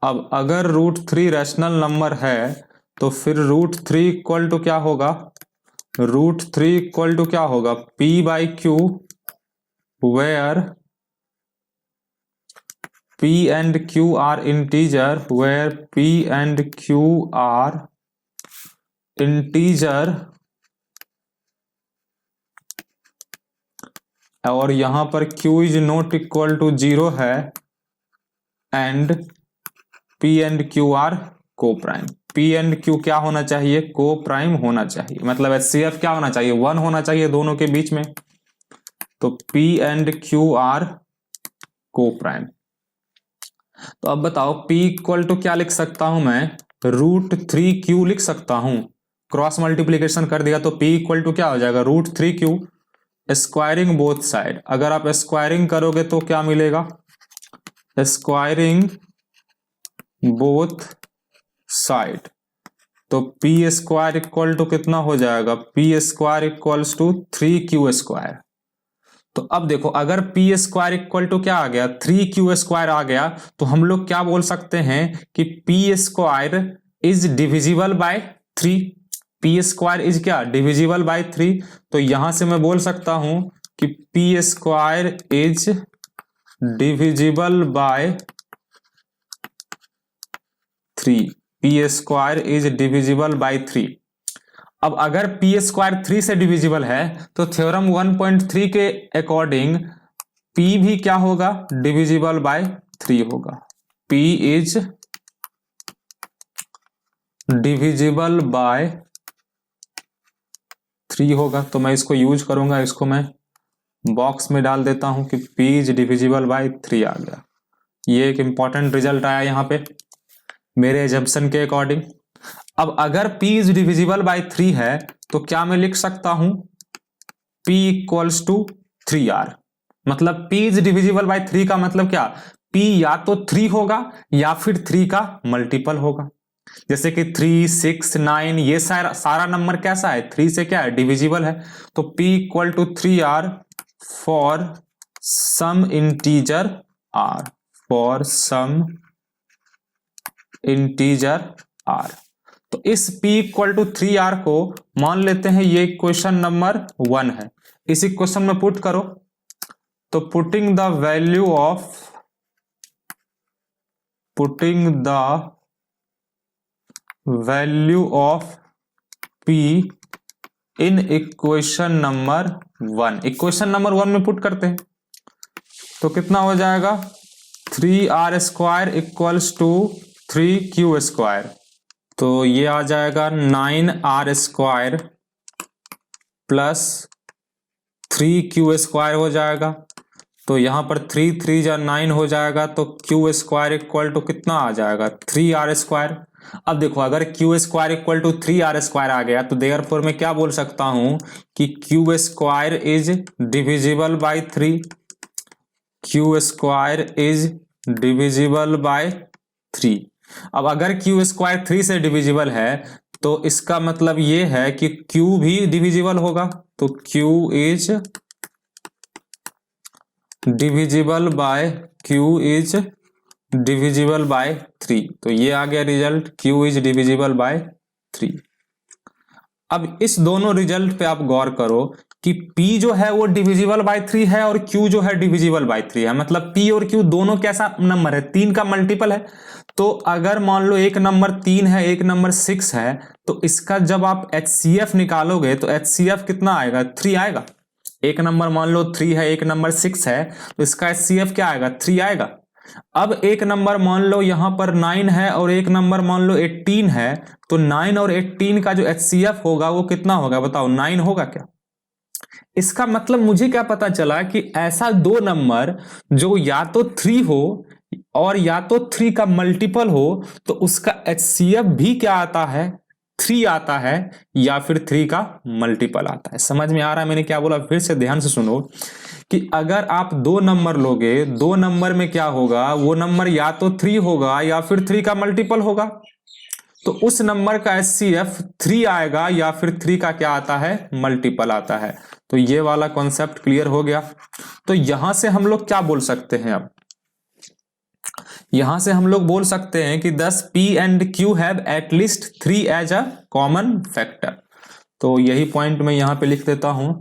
अब अगर root 3 rational number है तो फिर रूट 3 इक्वल टू क्या होगा? रूट 3 इक्वल टू क्या होगा? P by Q, where P and Q are integer, where P and Q are integer, और यहां पर Q is not equal to 0 है, and P and Q are co-prime। P and Q क्या होना चाहिए? को प्राइम होना चाहिए, मतलब HCF क्या होना चाहिए? 1 होना चाहिए दोनों के बीच में। तो P and Q आर को प्राइम। तो अब बताओ P इक्वल टू क्या लिख सकता हूं मैं? रूट 3Q लिख सकता हूं। क्रॉस मल्टीप्लीकेशन कर दिया तो P इक्वल टू क्या हो जाएगा? Root 3Q। Squaring both side, अगर आप स्क्वायरिंग करोगे तो क्या मिलेगा? स्क्वायरिंग बोथ साइड, तो पी स्क्वायर इक्वल टू कितना हो जाएगा? P square equals to 3Q square. तो अब देखो अगर पी स्क्वायर इक्वल टू क्या आ गया? 3Q स्क्वायर आ गया, तो हम लोग क्या बोल सकते हैं कि p square is divisible by 3। P square is क्या? Divisible by 3। तो यहां से मैं बोल सकता हूं कि p square is divisible by 3। P square is divisible by 3। अब अगर पी स्क्वायर 3 से डिविजिबल है तो थ्योरम 1.3 के अकॉर्डिंग पी भी क्या होगा? डिविजिबल बाय 3 होगा। पी इज डिविजिबल बाय 3 होगा। तो मैं इसको यूज करूंगा, इसको मैं बॉक्स में डाल देता हूं कि P इज डिविजिबल बाय 3 आ गया। ये एक इंपॉर्टेंट रिजल्ट आया यहां पे मेरे एजम्पशन के अकॉर्डिंग। अब अगर P इज डिविजिबल बाय 3 है तो क्या मैं लिख सकता हूं? P equals to 3R। मतलब P इज डिविजिबल बाय 3 का मतलब क्या? P या तो 3 होगा या फिर 3 का मल्टीपल होगा। जैसे कि 3, 6, 9 ये सारा नंबर कैसा है? 3 से क्या है? डिविजिबल है। तो P equal to 3R for some integer R, for some integer R। तो इस P इक्वल टू 3R को मान लेते हैं ये क्वेश्चन नंबर 1 है। इस इक्वेशन में पुट करो, तो putting the value of P in equation number 1, equation number 1 में पुट करते हैं तो कितना हो जाएगा? 3R square equals to 3Q square. तो ये आ जाएगा 9r² प्लस 3q² हो जाएगा। तो यहाँ पर 3 3 जा 9 हो जाएगा, तो q² इक्वल टू कितना आ जाएगा 3r²। अब देखो अगर q² इक्वल टू 3r² आ गया तो देयरफॉर मैं क्या बोल सकता हूं कि q² is divisible by 3, q² is divisible by 3। अब अगर q² 3 से डिविजिबल है तो इसका मतलब ये है कि q भी डिविजिबल होगा, तो q is divisible bye q is divisible by 3। तो ये आ गया result, q is divisible by 3। अब इस दोनों रिजल्ट पे आप गौर करो कि p जो है वो डिविजिबल बाय 3 है और q जो है डिविजिबल बाय 3 है, मतलब p और q दोनों कैसा नंबर है, 3 का मल्टीपल है। तो अगर मान लो एक नंबर 3 है एक नंबर 6 है, तो इसका जब आप HCF निकालोगे तो HCF कितना आएगा 3 आएगा। एक नंबर मान लो 3 है एक नंबर 6 है, तो इसका HCF क्या आएगा 3 आएगा। अब एक नंबर मान लो यहां पर 9 है और एक नंबर मान लो 18 है, तो 9 और 18 का जो HCF होगा वो कितना होगा बताओ, 9 होगा क्या। इसका मतलब मुझे क्या पता चला कि ऐसा दो नंबर जो या तो 3 हो और या तो 3 का मल्टीपल हो, तो उसका HCF भी क्या आता है 3 आता है, या फिर 3 का मल्टीपल आता है। समझ में आ रहा है मैंने क्या बोला, फिर से ध्यान से सुनो कि अगर आप दो नंबर लोगे, दो नंबर में क्या होगा, वो नंबर या तो 3 होगा या फिर 3 का मल्टीपल होगा, तो उस नंबर का HCF 3 आएगा या फिर 3 का क्या आता है मल्टीपल आता है। तो ये वाला कॉन्सेप्ट क्लियर हो गया। तो यहां से हम लोग क्या बोल सकते हैं, अब यहां से हम लोग बोल सकते हैं कि 10 P and Q have at least 3 as a common factor. तो यही पॉइंट मैं यहां पे लिख देता हूं।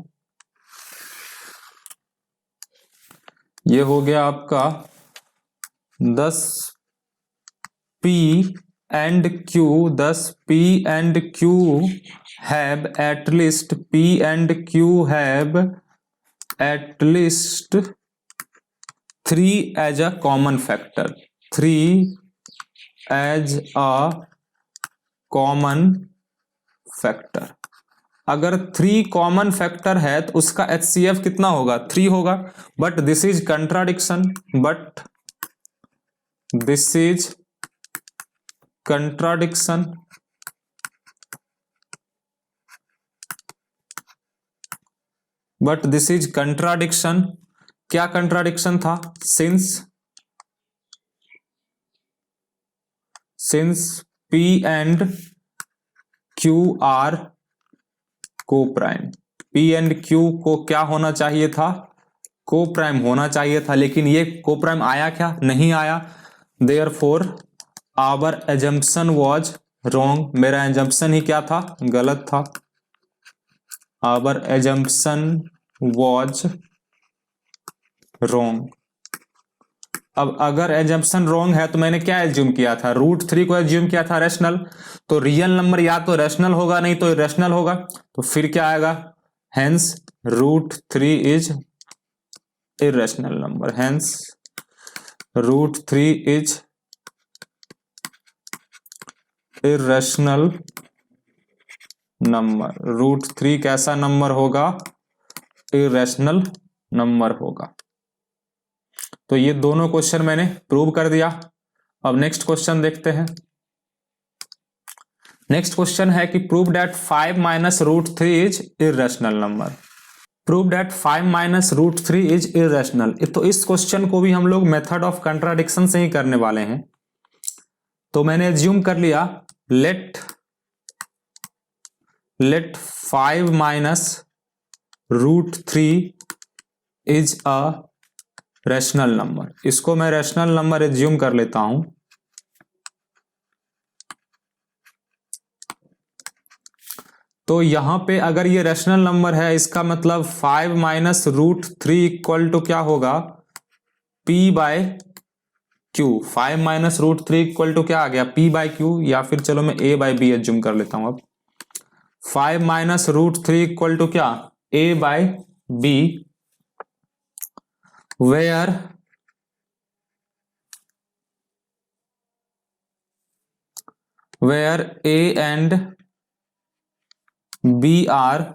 ये हो गया आपका 10 P and Q, 10 P and Q have at least, P and Q have at least 3 as a common factor, 3 as a common factor. अगर 3 कॉमन फैक्टर है तो उसका HCF कितना होगा 3 होगा। But this is contradiction, but this is contradiction, but this is contradiction. क्या contradiction था, since P and Q are को प्राइम, P एंड Q को क्या होना चाहिए था, को प्राइम होना चाहिए था, लेकिन ये को प्राइम आया क्या, नहीं आया। Therefore our assumption was wrong, मेरा एजम्पशन ही क्या था गलत था, आवर एजम्पशन वाज रॉन्ग। अब अगर एजम्पशन रॉन्ग है तो मैंने क्या एज्यूम किया था, √3 को एज्यूम किया था रैशनल। तो रियल नंबर या तो रैशनल होगा नहीं तो इरेशनल होगा, तो फिर क्या आएगा, hence √3 is irrational number, hence √3 is irrational number. √3 कैसा नंबर होगा, इरेशनल नंबर होगा। तो ये दोनों क्वेश्चन मैंने प्रूव कर दिया। अब नेक्स्ट क्वेश्चन देखते हैं। नेक्स्ट क्वेश्चन है कि prove that 5 minus √3 is irrational number. Prove that 5 minus √3 is irrational. तो इस क्वेश्चन को भी हम लोग मेथड ऑफ कंट्राडिक्शन से ही करने वाले हैं। तो मैंने एज्यूम कर लिया, let 5 minus √3 is a rational number. इसको मैं रैशनल नंबर एज्यूम कर लेता हूं। तो यहां पे अगर ये रैशनल नंबर है, इसका मतलब 5 माइनस √3 इक्वल टू क्या होगा, P by Q। 5 minus √3 equal to क्या आ गया, P बाय Q, या फिर चलो मैं A बाय B एज्यूम कर लेता हूं। अब 5 माइनस √3 इक्वल टू क्या, A by B, where where a and b are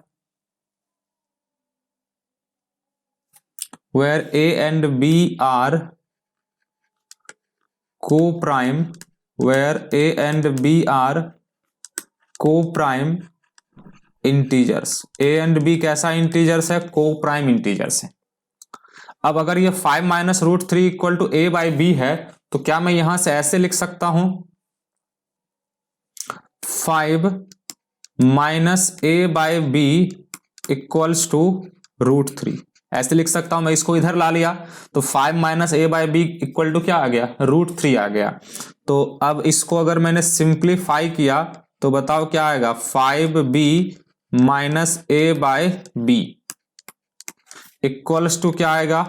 co-prime, where a and b are co-prime integers. a and b कैसा इंटीजर्स है? को-प्राइम इंटीजर्स है। अब अगर ये 5 minus root 3 equal to a by B है तो क्या मैं यहां से ऐसे लिख सकता हूं 5 minus a by B equals to root 3, ऐसे लिख सकता हूं। मैं इसको इधर ला लिया तो 5 minus a by B equal to क्या आ गया? रूट 3 आ गया। तो अब इसको अगर मैंने सिंप्लीफाई किया तो बताओ क्या आएगा? 5b minus a by B equals to क्या आएगा?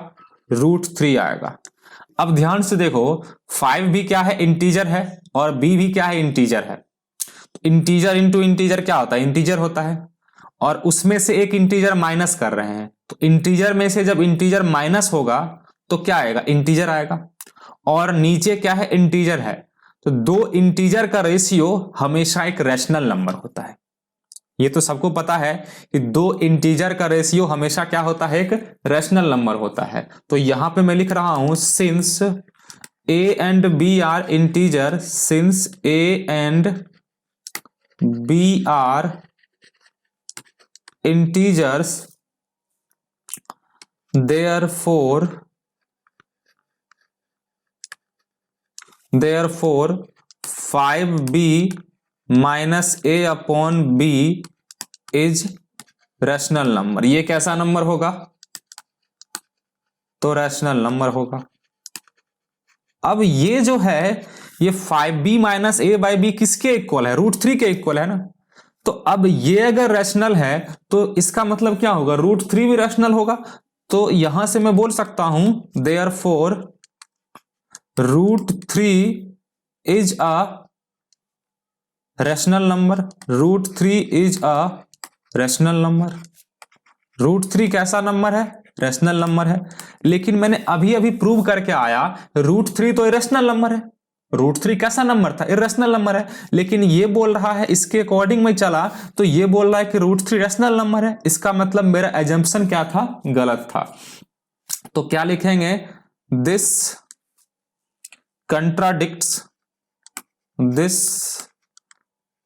रूट 3 आएगा। अब ध्यान से देखो 5 भी क्या है? इंटीजर है, और b भी क्या है? इंटीजर है। इंटीजर इंटू इंटीजर क्या होता है? इंटीजर होता है, और उसमें से एक इंटीजर माइनस कर रहे हैं तो इंटीजर में से जब इंटीजर माइनस होगा तो क्या आएगा? इंटीजर आएगा। और नीचे क्या है? इंटीजर है। तो दो इंटीजर का रेशियो हमेशा एक रैशनल नंबर होता है। ये तो सबको पता है कि दो इंटीजर का रेशियो हमेशा क्या होता है? एक रैशनल नंबर होता है। तो यहां पे मैं लिख रहा हूं since a and b are integer, since a and b are integers, therefore 5b minus a upon b is rational number. ये कैसा नंबर होगा? तो रैशनल नंबर होगा। अब ये जो है ये 5b minus a by B किसके इक्वल है? रूट 3 के इक्वल है ना। तो अब ये अगर रैशनल है तो इसका मतलब क्या होगा? रूट 3 भी रैशनल होगा। तो यहां से मैं बोल सकता हूं therefore root 3 is a rational number. Root 3 is a rational number. Root 3 कैसा नंबर है? रैशनल नंबर है। लेकिन मैंने अभी अभी प्रूव करके आया रूट 3 तो इरेशनल नंबर है। रूट 3 कैसा नंबर था? इरेशनल नंबर है। लेकिन ये बोल रहा है, इसके अकॉर्डिंग में चला तो ये बोल रहा है कि रूट 3 रैशनल नंबर है। इसका मतलब मेरा एजम्पशन क्या था? गलत था। तो क्या लिखेंगे? This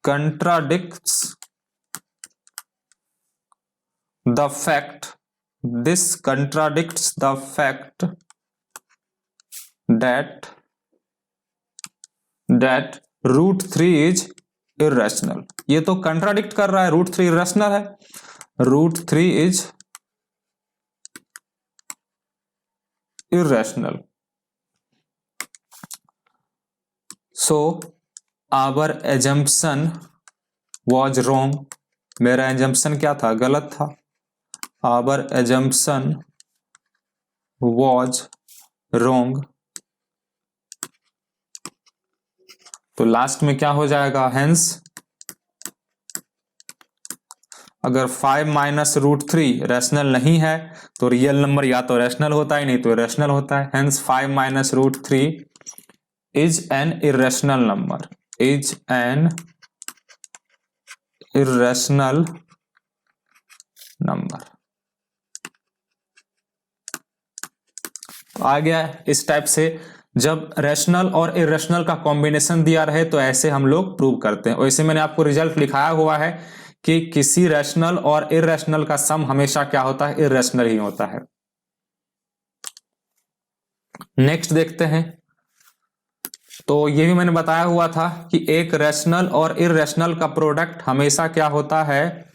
contradicts the fact that root 3 is irrational। ये तो कंट्राडिक्ट कर रहा है, रूट 3 irrational है। Root 3 is irrational। So our assumption was wrong। मेरा assumption क्या था? गलत था। Our assumption was wrong। तो लास्ट में क्या हो जाएगा? हेंस अगर 5 माइनस रूट 3 रैशनल नहीं है तो रियल नंबर या तो रैशनल होता है, नहीं तो इरेशनल होता है। Hence 5 minus root 3 is an irrational number, is an irrational number। तो आ गया इस टाइप से जब रैशनल और इरेशनल का कॉम्बिनेशन दिया रहे तो ऐसे हम लोग प्रूव करते हैं। वैसे मैंने आपको रिजल्ट लिखाया हुआ है कि किसी रैशनल और इरेशनल का सम हमेशा क्या होता है? इरेशनल ही होता है। नेक्स्ट देखते हैं। तो ये भी मैंने बताया हुआ था कि एक रैशनल और इरेशनल का प्रोडक्ट हमेशा क्या होता है?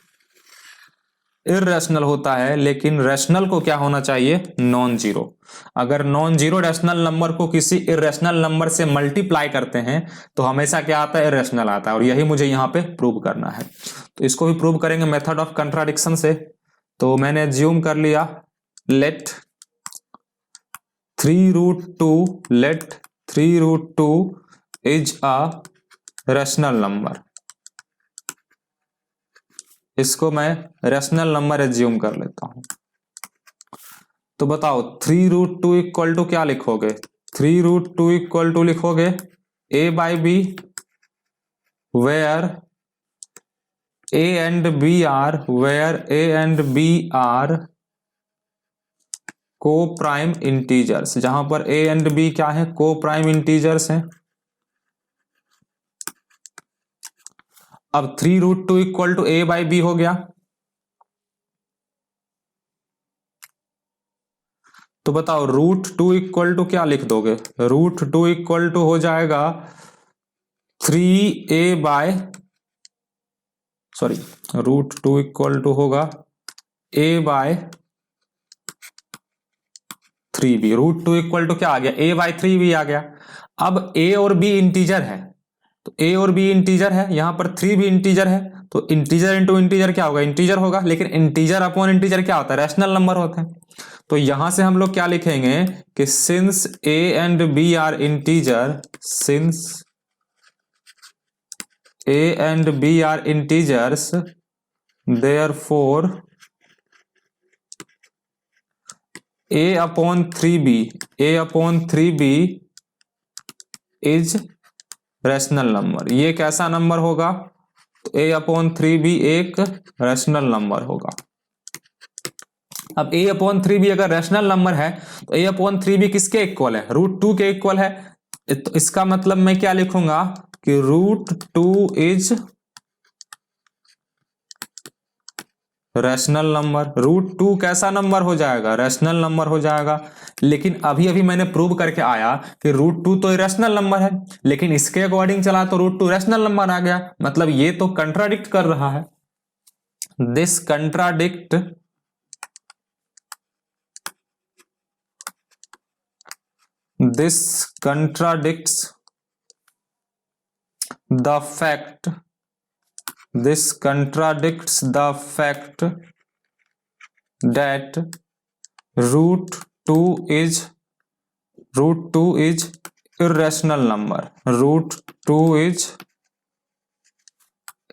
इरेशनल होता है। लेकिन रैशनल को क्या होना चाहिए? Non zero. अगर नॉन जीरो रैशनल नंबर को किसी इरेशनल नंबर से मल्टीप्लाई करते हैं तो हमेशा क्या आता है? इरेशनल आता है। और यही मुझे यहां पे प्रूव करना है। तो इसको भी प्रूव करेंगे मेथड ऑफ कंट्राडिक्शन से। तो मैंने एज्यूम कर लिया let 3 root 2 is a rational number. इसको मैं रैशनल नंबर एज्यूम कर लेता हूं। तो बताओ 3 रूट 2 इक्वल टू क्या लिखोगे? 3 रूट 2 इक्वल टू लिखोगे a by B where a and b are co-prime integers, जहां पर a and b क्या है, co-prime integers हैं। अब 3√2 equal to a by B हो गया, तो बताओ √2 इक्वल टू क्या लिख दोगे, √2 इक्वल टू हो जाएगा 2 इक्वल टू होगा a by 3b। √2 equal to क्या आ गया, a बाय 3b आ गया। अब a और b इंटीजर है, तो a और b इंटीजर है, यहां पर 3 भी इंटीजर है, तो इंटीजर इंटू इंटीजर क्या होगा, इंटीजर होगा। लेकिन इंटीजर अपॉन इंटीजर क्या होता है, रैशनल नंबर होता है। तो यहां से हम लोग क्या लिखेंगे कि since a and b are integer, since a and b are integers, therefore a upon 3b is rational number. ये कैसा नंबर होगा, तो a अपॉन 3b एक रैशनल नंबर होगा। अब a अपॉन 3b अगर रैशनल नंबर है तो a अपॉन 3b किसके इक्वल है, √2 के इक्वल है। तो इसका मतलब मैं क्या लिखूंगा कि √2 इज रैशनल नंबर। √2 कैसा नंबर हो जाएगा, रैशनल नंबर हो जाएगा। लेकिन अभी अभी मैंने प्रूव करके आया कि √2 तो इरेशनल नंबर है, लेकिन इसके अकॉर्डिंग चला तो √2 रैशनल नंबर आ गया। मतलब ये तो कंट्राडिक्ट कर रहा है, this contradict the fact that √2 is irrational number, √2 is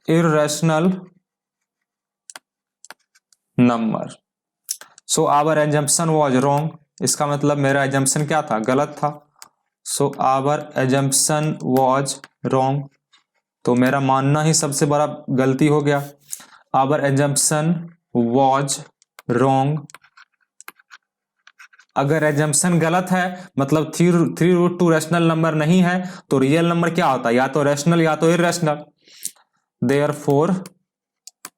irrational number, so our assumption was wrong। इसका मतलब मेरा assumption क्या था, गलत था। so our assumption was wrong, तो मेरा मानना ही सबसे बड़ा गलती हो गया। our assumption was wrong। अगर एजम्पशन गलत है मतलब 3√2 रैशनल नंबर नहीं है, तो रियल नंबर क्या होता है, या तो रैशनल या तो irrational. Therefore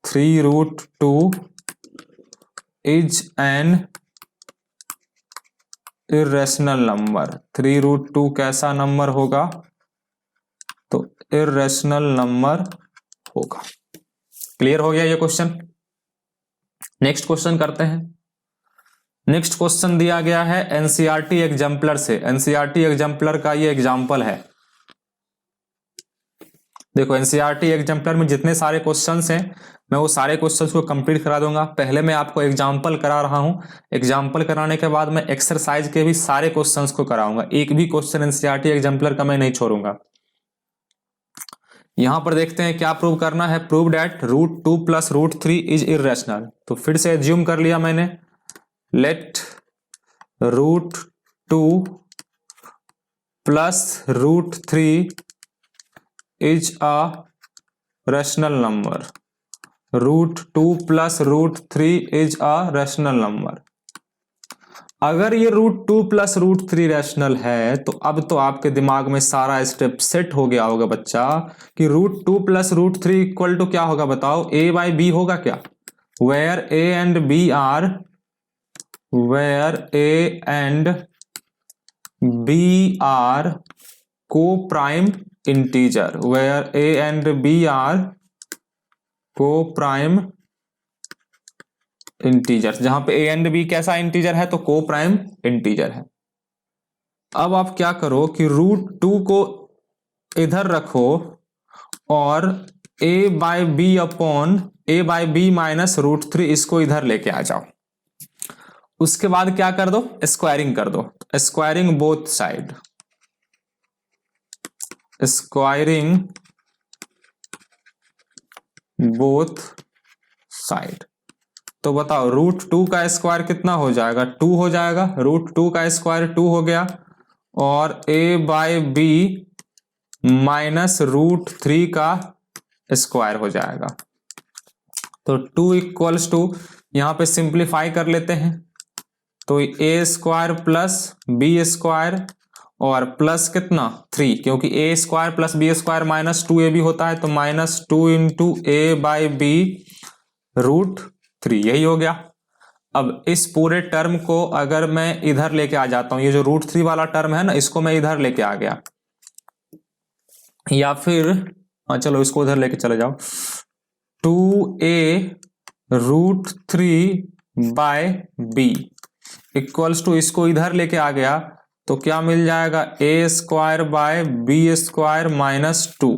3√2 is an irrational number. 3√2 कैसा नंबर होगा, तो इररेशनल नंबर होगा। क्लियर हो गया ये क्वेश्चन। नेक्स्ट क्वेश्चन करते हैं। नेक्स्ट क्वेश्चन दिया गया है एनसीईआरटी एग्जाम्पलर से। एनसीईआरटी एग्जाम्पलर का ये एग्जाम्पल है। देखो एनसीईआरटी एग्जाम्पलर में जितने सारे क्वेश्चंस हैं मैं वो सारे क्वेश्चंस को कंप्लीट करा दूंगा। पहले मैं आपको एग्जाम्पल करा रहा हूं, एग्जाम्पल कराने के बाद मैं एक्सरसाइज के भी सारे क्वेश्चंस को कराऊंगा। एक भी क्वेश्चन एनसीईआरटी एग्जाम्पलर का मैं नहीं छोड़ूंगा। यहां पर देखते हैं क्या प्रूव करना है। Prove that √2 plus √3 is irrational. तो फिर से एज्यूम कर लिया मैंने, let √2 plus √3 is a rational number. √2 plus √3 is a rational number. अगर ये √2 प्लस √3 रैशनल है तो अब तो आपके दिमाग में सारा स्टेप सेट हो गया होगा बच्चा कि √2 प्लस √3 इक्वल टू क्या होगा, बताओ a बाई बी होगा क्या, where a and b are coprime integer, where a and b are coprime integer. जहां पे a एंड b कैसा इंटीजर है, तो को प्राइम इंटीजर है। अब आप क्या करो कि √2 को इधर रखो और a बाई बी माइनस √3 इसको इधर लेके आ जाओ। उसके बाद क्या कर दो, स्क्वायरिंग कर दो। Squaring both side, squaring both side. तो बताओ √2 का स्क्वायर कितना हो जाएगा, 2 हो जाएगा। √2 का स्क्वायर 2 हो गया और a by B minus root 3 का स्क्वायर हो जाएगा। तो 2 इक्वल्स टू, यहां पे सिंप्लीफाई कर लेते हैं, तो a square plus b square और प्लस कितना 3, क्योंकि a square plus b square minus 2ab होता है, तो minus 2 into a by b root 3, यही हो गया। अब इस पूरे टर्म को अगर मैं इधर लेके आ जाता हूं, ये जो रूट 3 वाला टर्म है ना, इसको मैं इधर लेके आ गया, या फिर चलो इसको उधर लेके चले जाओ, 2a root 3 by B equals to, इसको इधर लेके आ गया तो क्या मिल जाएगा, a square by b square minus 2।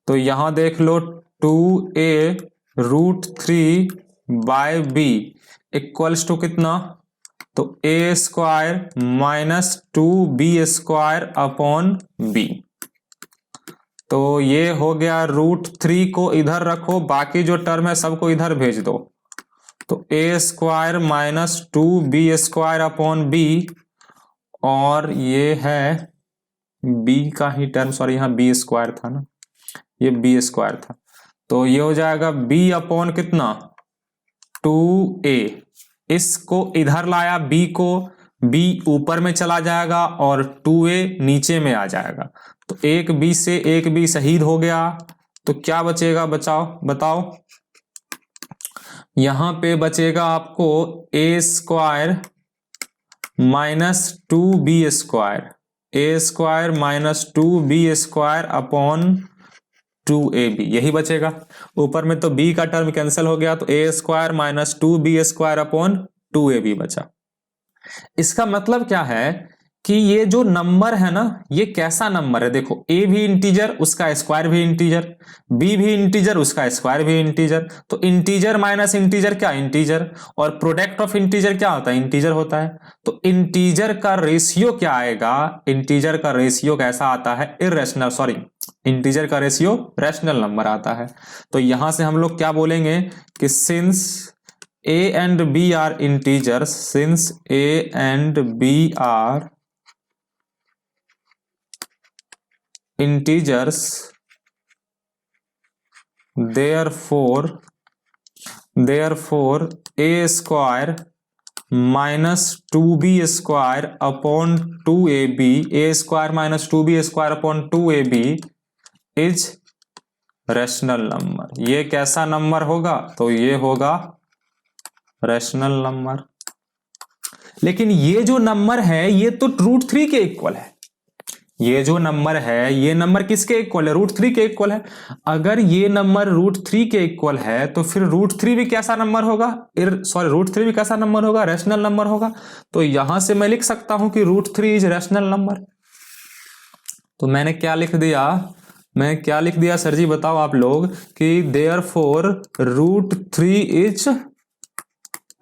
तो यहां देख लो 2a root 3 by B equals to कितना, तो a square minus 2b square upon b. तो ये हो गया, रूट 3 को इधर रखो, बाकी जो टर्म है सबको इधर भेज दो, तो a square minus 2b square upon b, और ये है b का ही टर्म, सॉरी यहाँ b स्क्वायर था ना, ये b स्क्वायर था, तो ये हो जाएगा b अपॉन कितना 2a, इसको इधर लाया b को, b ऊपर में चला जाएगा और 2a नीचे में आ जाएगा, तो एक b से एक b शहीद हो गया, तो क्या बचेगा, बताओ। यहां पे बचेगा आपको a square minus 2b square, A square minus 2b square upon 2ab, यही बचेगा। ऊपर में तो b का टर्म कैंसिल हो गया, तो a square minus 2b square upon 2ab बचा। इसका मतलब क्या है कि ये जो नंबर है ना, ये कैसा नंबर है, देखो a भी इंटीजर, उसका स्क्वायर भी इंटीजर, b भी इंटीजर, उसका स्क्वायर भी इंटीजर, तो इंटीजर माइनस इंटीजर क्या, इंटीजर, और प्रोडक्ट ऑफ इंटीजर क्या होता है, इंटीजर होता है। तो इंटीजर का रेशियो क्या आएगा, इंटीजर का रेशियो कैसा आता है, इर्रेशनल, सॉरी इंटीजर का रेशियो रैशनल नंबर आता है। तो यहां से हम लोग क्या बोलेंगे कि since a and b are integers, since a and b are integers, therefore a square minus 2b square upon 2ab, a square minus 2b square upon 2ab is rational number. ये कैसा नंबर होगा, तो ये होगा rational number. लेकिन ये जो number है ये तो रूट 3 के इक्वल है, ये जो नंबर है ये नंबर किसके इक्वल है, रूट 3 के इक्वल है। अगर ये नंबर रूट 3 के इक्वल है तो फिर रूट 3 भी कैसा नंबर होगा, रूट 3 भी कैसा नंबर होगा, रैशनल नंबर होगा। तो यहां से मैं लिख सकता हूं कि रूट 3 इज रैशनल नंबर। तो मैंने क्या लिख दिया, सर जी बताओ आप लोग, कि therefore root 3 is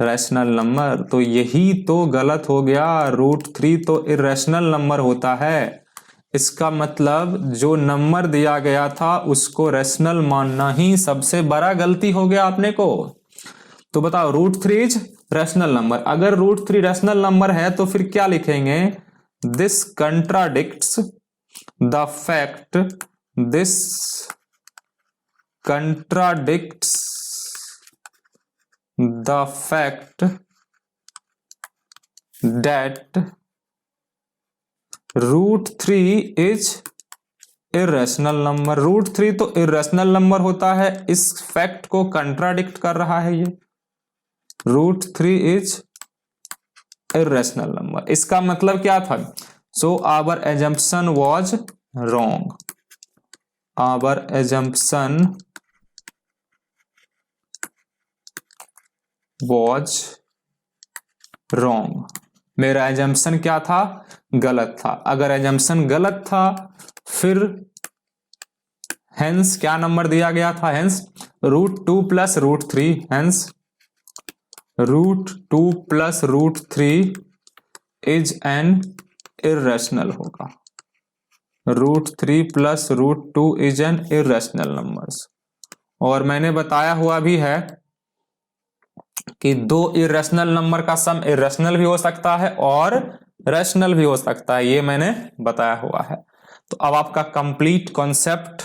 rational number. तो यही तो गलत हो गया, रूट 3 तो इर्रेशनल नंबर होता है। इसका मतलब जो नंबर दिया गया था उसको रैशनल मानना ही सबसे बड़ा गलती हो गया आपने को। तो बताओ रूट 3 इज रैशनल नंबर। अगर रूट 3 रैशनल नंबर है तो फिर क्या लिखेंगे, this contradicts the fact, this contradicts the fact that root 3 is irrational number। Root 3 तो irrational नंबर होता है, इस फैक्ट को कंट्राडिक्ट कर रहा है ये, रूट 3 इज irrational नंबर। इसका मतलब क्या था, so our assumption was wrong, our assumption was wrong। मेरा एजम्पशन क्या था, गलत था। अगर एजम्पशन गलत था फिर हेंस क्या नंबर दिया गया था, hence root 2 plus root 3, hence root 2 plus root 3 is an irrational होगा, root 3 plus root 2 is an irrational numbers. और मैंने बताया हुआ भी है कि दो इरेशनल नंबर का सम इरेशनल भी हो सकता है और रैशनल भी हो सकता है, ये मैंने बताया हुआ है। तो अब आपका कंप्लीट कॉन्सेप्ट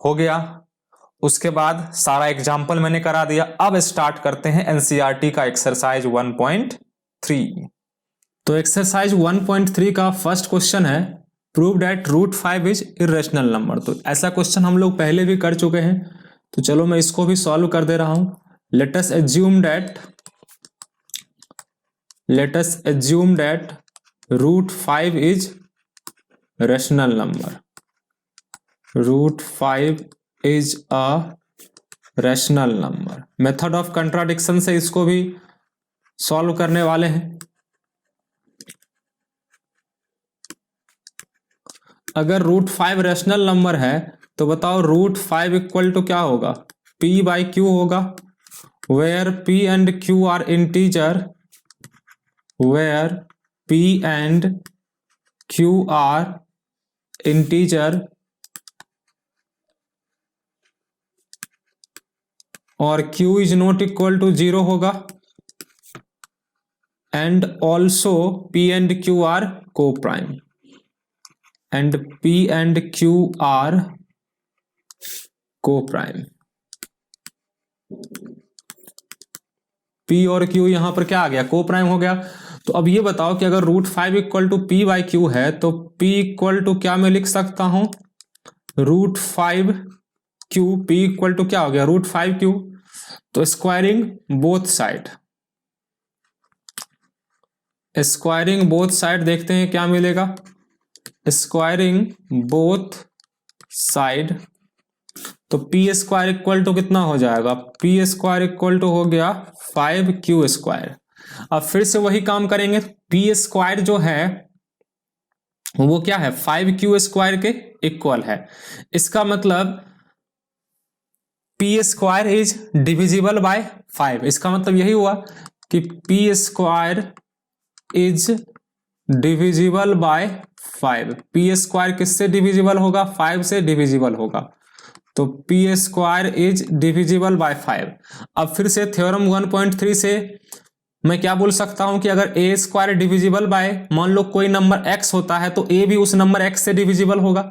हो गया। उसके बाद सारा एग्जाम्पल मैंने करा दिया। अब स्टार्ट करते हैं एनसीईआरटी का एक्सरसाइज 1.3। तो एक्सरसाइज 1.3 का फर्स्ट क्वेश्चन है prove that root 5 is irrational number. तो ऐसा क्वेश्चन हम लोग पहले भी कर चुके हैं, तो चलो मैं इसको भी सॉल्व कर दे रहा हूं। Let us assume that root 5 is rational number. Root 5 is a rational number. Method of contradiction से इसको भी सॉल्व करने वाले हैं। अगर रूट 5 रैशनल नंबर है तो बताओ रूट 5 इक्वल टू क्या होगा, p बाई क्यू होगा, where p and q are integer, where p and q are integer और q is not equal to 0 होगा, and also p and q are coprime, and p and q are को prime. p और q यहां पर क्या आ गया, को प्राइम हो गया। तो अब ये बताओ कि अगर root 5 equal to p by q है तो p इक्वल टू क्या मैं लिख सकता हूं, root 5 q, p equal to क्या हो गया, रूट 5 q। तो स्क्वायरिंग बोथ साइड देखते हैं क्या मिलेगा। स्क्वायरिंग बोथ साइड तो पी स्क्वायर इक्वल टू कितना हो जाएगा, पी स्क्वायर इक्वल टू हो गया 5q स्क्वायर। अब फिर से वही काम करेंगे, पी स्क्वायर जो है वो क्या है, 5q स्क्वायर के इक्वल है। इसका मतलब P square is divisible bye 5। इसका मतलब यही हुआ कि p square is divisible bye 5। P square किससे डिविजिबल होगा, 5 से डिविजिबल होगा। तो P square is divisible bye 5। अब फिर से थ्योरम 1.3 से मैं क्या बोल सकता हूं कि अगर ए स्क्वायर डिविजिबल बाय, मान लो कोई नंबर x होता है तो a भी उस नंबर x से डिविजिबल होगा।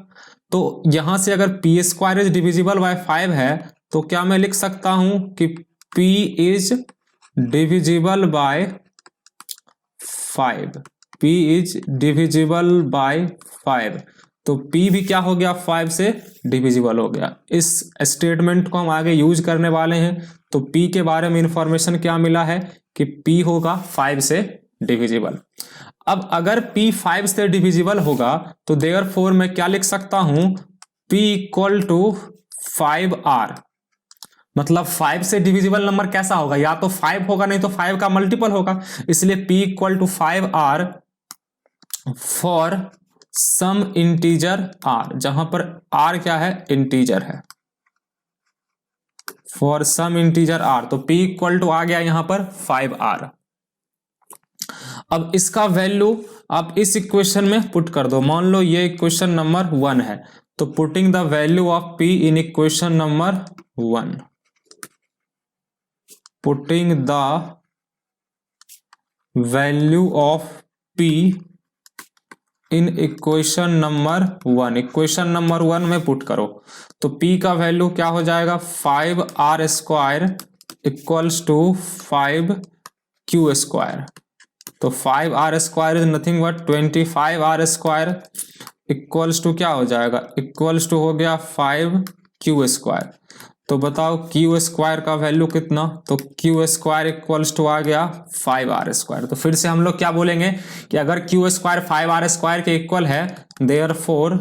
तो यहां से अगर P square is divisible bye 5 है तो क्या मैं लिख सकता हूं कि p is divisible bye 5, p is divisible bye 5। तो p भी क्या हो गया, 5 से डिविजिबल हो गया। इस स्टेटमेंट को हम आगे यूज करने वाले हैं। तो p के बारे में इंफॉर्मेशन क्या मिला है कि p होगा 5 से डिविजिबल। अब अगर p 5 से डिविजिबल होगा तो देयरफॉर मैं क्या लिख सकता हूं, p इक्वल टू 5r। मतलब 5 से डिविजिबल नंबर कैसा होगा, या तो 5 होगा नहीं तो 5 का मल्टीपल होगा। इसलिए p equal to 5r for some integer r, जहां पर r क्या है, इंटीजर है, फॉर सम इंटीजर r। तो p इक्वल टू आ गया यहां पर 5r। अब इसका वैल्यू आप इस इक्वेशन में पुट कर दो। मान लो ये इक्वेशन नंबर 1 है, तो putting the value of p in equation number 1, putting the value of p in equation number 1, equation number 1 में पुट करो। तो p का वैल्यू क्या हो जाएगा, 5r square equals to 5q square. तो 5r square is nothing but 25r square equals to क्या हो जाएगा, इक्वल्स टू हो गया 5q स्क्वायर। तो बताओ q स्क्वायर का वैल्यू कितना, तो q स्क्वायर इक्वल्स टू आ गया 5r स्क्वायर। तो फिर से हम लोग क्या बोलेंगे कि अगर q स्क्वायर 5r स्क्वायर के इक्वल है, therefore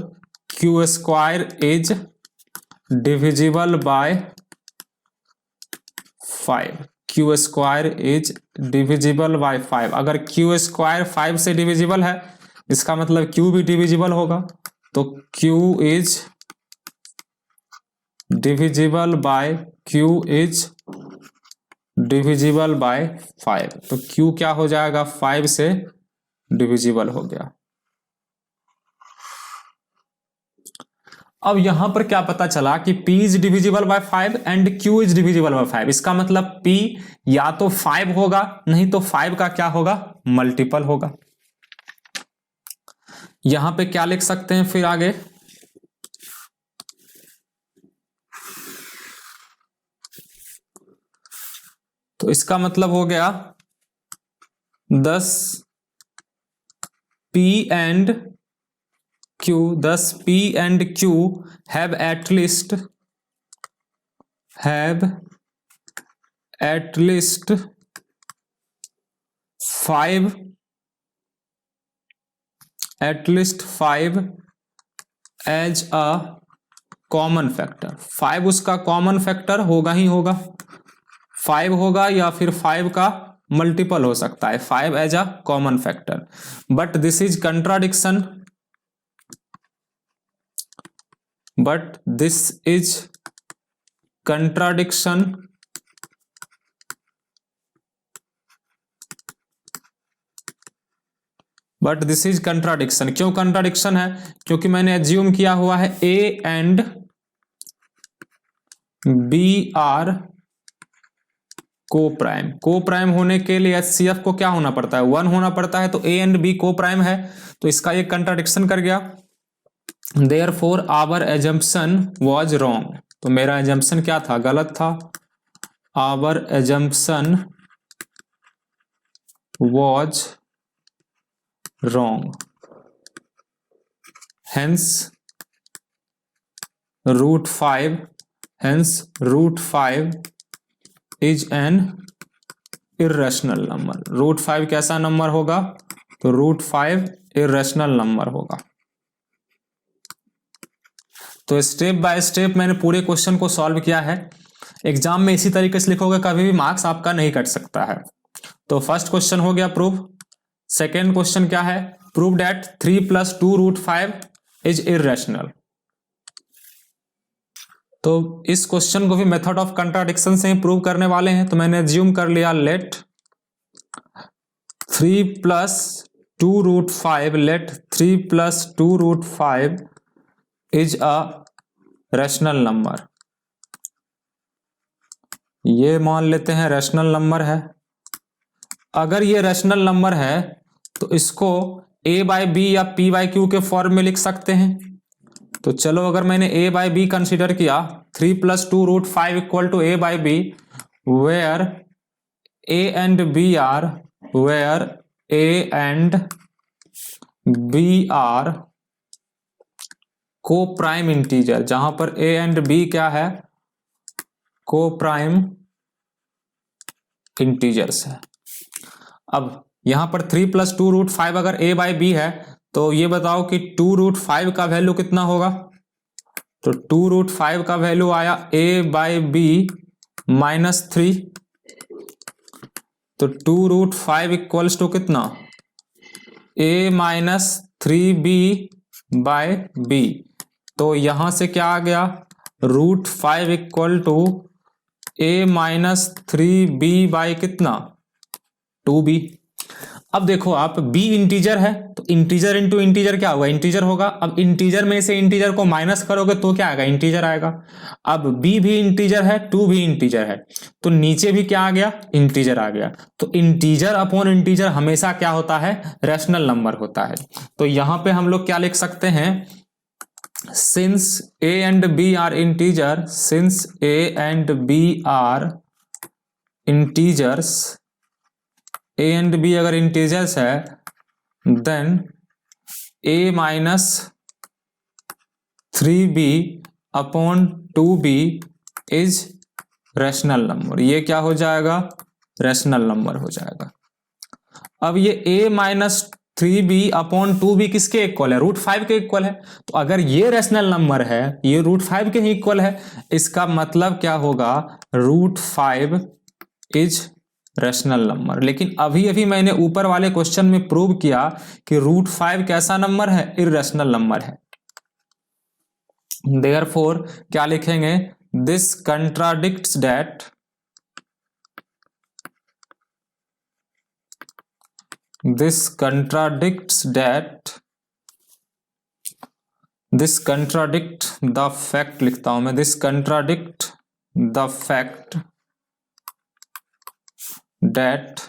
q square is divisible bye 5। q square is divisible bye 5। अगर q स्क्वायर 5 से डिविजिबल है, इसका मतलब q भी डिविजिबल होगा। तो q is divisible bye, q is divisible bye 5। तो q क्या हो जाएगा, 5 से डिविजिबल हो गया। अब यहां पर क्या पता चला कि p is divisible bye 5 and q is divisible bye 5। इसका मतलब p या तो 5 होगा, नहीं तो 5 का क्या होगा, मल्टीपल होगा। यहां पे क्या लिख सकते हैं फिर आगे, तो इसका मतलब हो गया 10 P and Q, 10 P and Q have at least 5 as a common factor. 5 उसका कॉमन फैक्टर होगा ही होगा, 5 होगा या फिर 5 का मल्टीपल हो सकता है, 5 as a common factor. But this is contradiction, but this is contradiction but this is contradiction. क्यों कंट्राडिक्शन है? क्योंकि मैंने एज्यूम किया हुआ है a and b are coprime. Coprime होने के लिए HCF को क्या होना पड़ता है? 1 होना पड़ता है। तो a and b coprime है, तो इसका ये कंट्राडिक्शन कर गया। Therefore our assumption was wrong. तो मेरा एजम्पशन क्या था? गलत था। Our assumption was wrong, hence root 5 is an irrational number। रूट 5 कैसा नंबर होगा? तो रूट 5 irrational नंबर होगा। तो स्टेप बाय स्टेप मैंने पूरे क्वेश्चन को सॉल्व किया है। एग्जाम में इसी तरीके से लिखोगे, कभी भी मार्क्स आपका नहीं कट सकता है। तो फर्स्ट क्वेश्चन हो गया प्रूव। सेकेंड क्वेश्चन क्या है? Prove that 3 + 2 root 5 is irrational. तो इस क्वेश्चन को भी मेथड ऑफ कंट्राडिक्शन से ही प्रूव करने वाले हैं। तो मैंने एज्यूम कर लिया, let 3 + 2 root 5 let 3 + 2 root 5 is a rational number. ये मान लेते हैं रैशनल नंबर है। अगर ये रैशनल नंबर है तो इसको a/b या p/q के फॉर्म में लिख सकते हैं। तो चलो, अगर मैंने a/b कंसीडर किया, 3 + 2 root 5 equal to a/b, where a and b are coprime integer, जहां पर a and b क्या है? को प्राइम इंटीजर्स है। अब यहां पर 3 + 2 रूट 5 अगर a/b है, तो ये बताओ कि 2 रूट 5 का वैल्यू कितना होगा? तो 2 रूट 5 का वैल्यू आया a/b -3। तो 2 रूट 5 इक्वल्स टू कितना? a -3b/b। तो यहां से क्या आ गया? Root 5 equal to a -3b by कितना? 2b। अब देखो आप, b इंटीजर है तो इंटीजर इंटू इंटीजर क्या होगा? इंटीजर होगा। अब इंटीजर में से इंटीजर को माइनस करोगे तो क्या आएगा? इंटीजर आएगा। अब b भी इंटीजर है, 2 भी इंटीजर है, तो नीचे भी क्या आ गया? इंटीजर आ गया। तो इंटीजर अपॉन इंटीजर हमेशा क्या होता है? रैशनल नंबर होता है। तो यहां पे हम लोग क्या लिख सकते हैं? Since a and b are integer, since a and b are integers, a and b अगर इंटीजर्स है, then a -3b upon 2b is rational number. ये क्या हो जाएगा? रैशनल नंबर हो जाएगा। अब ये a -3b अपॉन 2b किसके इक्वल है? रूट 5 के इक्वल है। तो अगर ये रैशनल नंबर है, ये रूट 5 के ही इक्वल है, इसका मतलब क्या होगा? Root 5 is rational number. लेकिन अभी अभी मैंने ऊपर वाले क्वेश्चन में प्रूव किया कि रूट 5 कैसा नंबर है? इररेशनल नंबर है। देयरफॉर क्या लिखेंगे? This contradicts that the fact लिखता हूं मैं, this contradict the fact that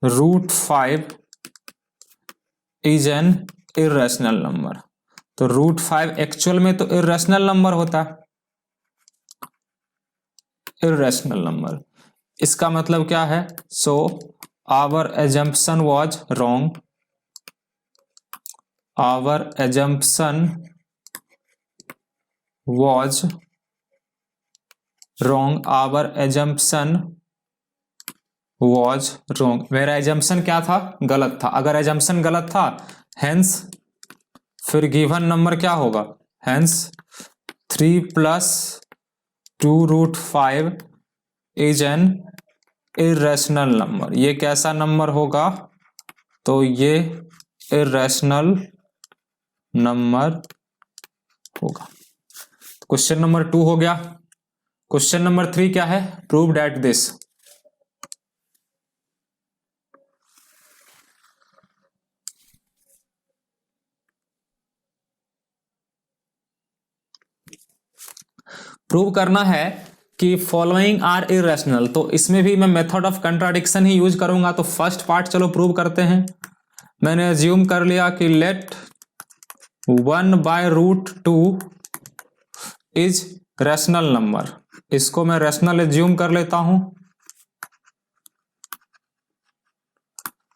root 5 is an irrational number. तो √5 एक्चुअल में तो इर्रेशनल नंबर होता है, इर्रेशनल नंबर। इसका मतलब क्या है? So our assumption was wrong, our assumption was wrong, our assumption was wrong. मेरा एजम्पशन क्या था? गलत था। अगर एजम्पशन गलत था, हेंस फिर गिवन नंबर क्या होगा? Hence 3 + 2√5 is an irrational number. ये कैसा नंबर होगा? तो ये इर्रेशनल नंबर होगा। क्वेश्चन नंबर 2 हो गया। क्वेश्चन नंबर 3 क्या है? Prove that this. प्रूव करना है कि फॉलोइंग आर इरेशनल। तो इसमें भी मैं method of contradiction he use करूंगा। तो फर्स्ट पार्ट चलो प्रूव करते हैं। मैंने अज्यूम कर लिया कि लेट 1/√2 इज रैशनल नंबर। इसको मैं रैशनल अज्यूम कर लेता हूं।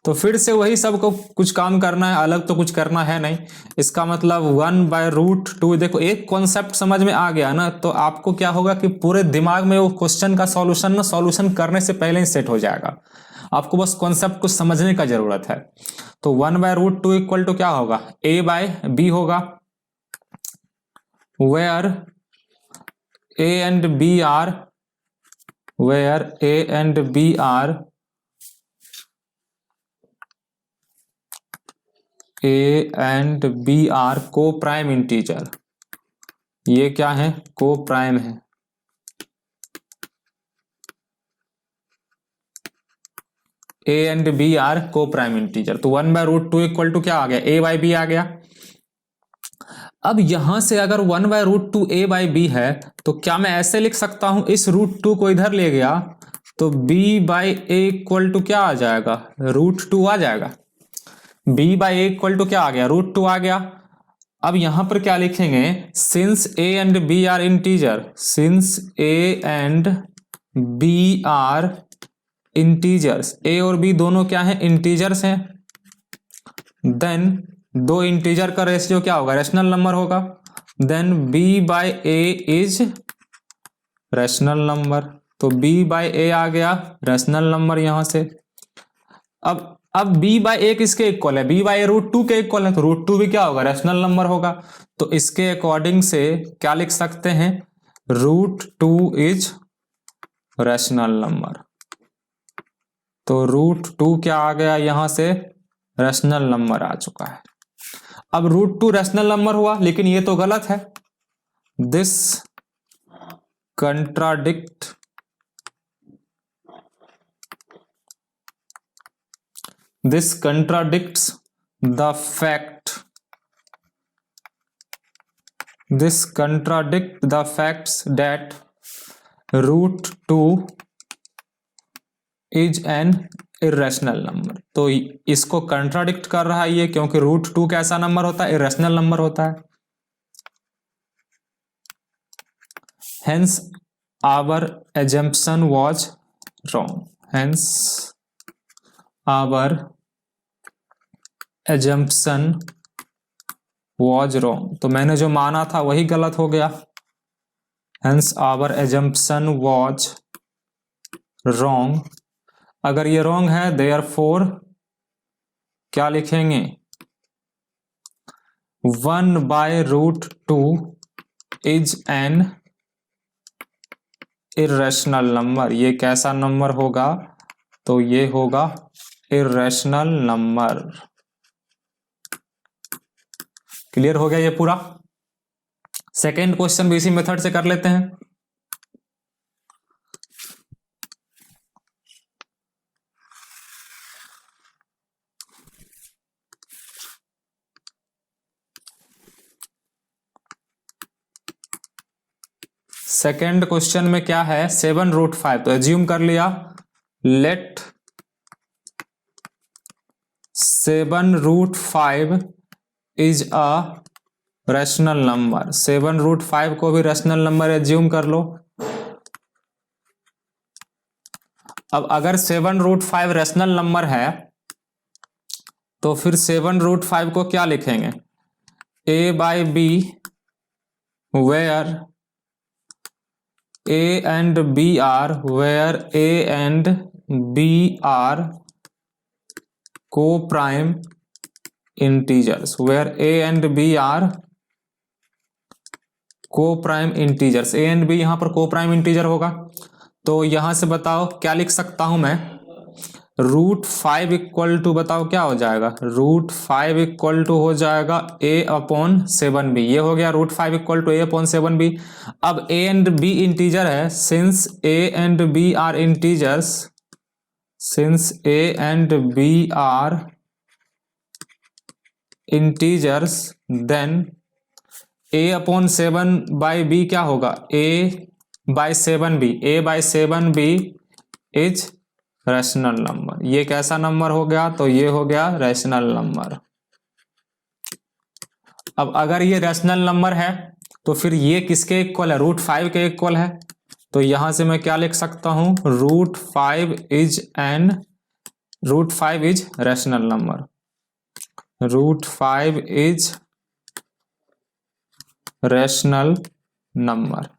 तो फिर से वही सबको कुछ काम करना है, अलग तो कुछ करना है नहीं। इसका मतलब 1/√2। देखो एक कॉन्सेप्ट समझ में आ गया ना, तो आपको क्या होगा कि पूरे दिमाग में वो क्वेश्चन का सॉल्यूशन करने से पहले ही सेट हो जाएगा। आपको बस कॉन्सेप्ट को समझने का जरूरत है। तो 1/√2 इक्वल टू क्या होगा? a/b होगा, where a and b are coprime integer. ये क्या है? को प्राइम है। a and b are coprime integer. तो 1/√2 इक्वल टू क्या आ गया? a/b आ गया। अब यहां से अगर 1/√2 a/b है, तो क्या मैं ऐसे लिख सकता हूं? इस √2 को इधर ले गया तो b/a इक्वल टू क्या आ जाएगा? √2 आ जाएगा। b/a इक्वल टू क्या आ गया? √2 आ गया। अब यहां पर क्या लिखेंगे? Since a and b are integer, since a and b are integers, a और b दोनों क्या हैं? इंटीजर्स हैं। देन दो इंटीजर का रेशियो क्या होगा? रैशनल नंबर होगा। Then b/a is rational number. तो b/a आ गया रैशनल नंबर यहां से। अब b/a किसके इक्वल है? b/a √2 के इक्वल है। तो √2 भी क्या होगा? रैशनल नंबर होगा। तो इसके अकॉर्डिंग से क्या लिख सकते हैं? √2 इज रैशनल नंबर। तो √2 क्या आ गया यहां से? रैशनल नंबर आ चुका है। अब √2 रैशनल नंबर हुआ, लेकिन ये तो गलत है। This contradict the facts that √2 is an irrational number. तो इसको कंट्राडिक्ट कर रहा है ये, क्योंकि √2 कैसा नंबर होता है? इरेशनल नंबर होता है। Hence our assumption was wrong, hence our assumption was wrong. तो मैंने जो माना था वही गलत हो गया। Hence our assumption was wrong. अगर ये रॉन्ग है, देयरफॉर क्या लिखेंगे? 1/√2 इज एन इरेशनल नंबर। ये कैसा नंबर होगा? तो ये होगा इरेशनल नंबर। क्लियर हो गया ये पूरा? सेकेंड क्वेश्चन भी इसी मेथड से कर लेते हैं। सेकेंड क्वेश्चन में क्या है? 7√5। तो एज्यूम कर लिया let 7√5 is a rational number. 7√5 को भी रैशनल नंबर एज्यूम कर लो। अब अगर 7√5 रैशनल नंबर है तो फिर 7√5 को क्या लिखेंगे? a by b where a and b are where a and b are co-prime integers, where a and b are co-prime integers। a and b यहां पर co-prime integer होगा, तो यहां से बताओ क्या लिख सकता हूं मैं? √5 इक्वल टू, बताओ क्या हो जाएगा? √5 इक्वल टू हो जाएगा a/7b। ये हो गया √5 इक्वल टू a/7b। अब a एंड b इंटीजर है, since a and b are integers, since a and b are integers, then a/7/b क्या होगा? a/7b। a/7b is rational number. ये कैसा नंबर हो गया? तो ये हो गया रैशनल नंबर। अब अगर ये रैशनल नंबर है तो फिर ये किसके इक्वल है? √5 के इक्वल है। तो यहां से मैं क्या लिख सकता हूं? √5 is rational number. √5 is rational number.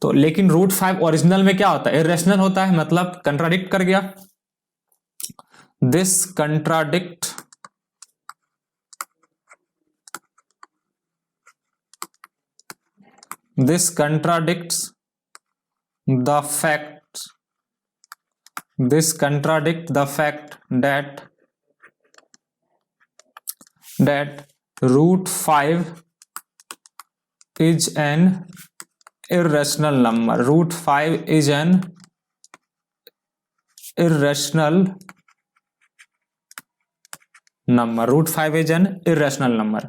तो लेकिन √5 ओरिजिनल में क्या होता है? इरेशनल होता है, मतलब कंट्राडिक्ट कर गया। This contradicts the fact that √5 is an irrational number। √5 is an irrational number। √5 is an irrational number।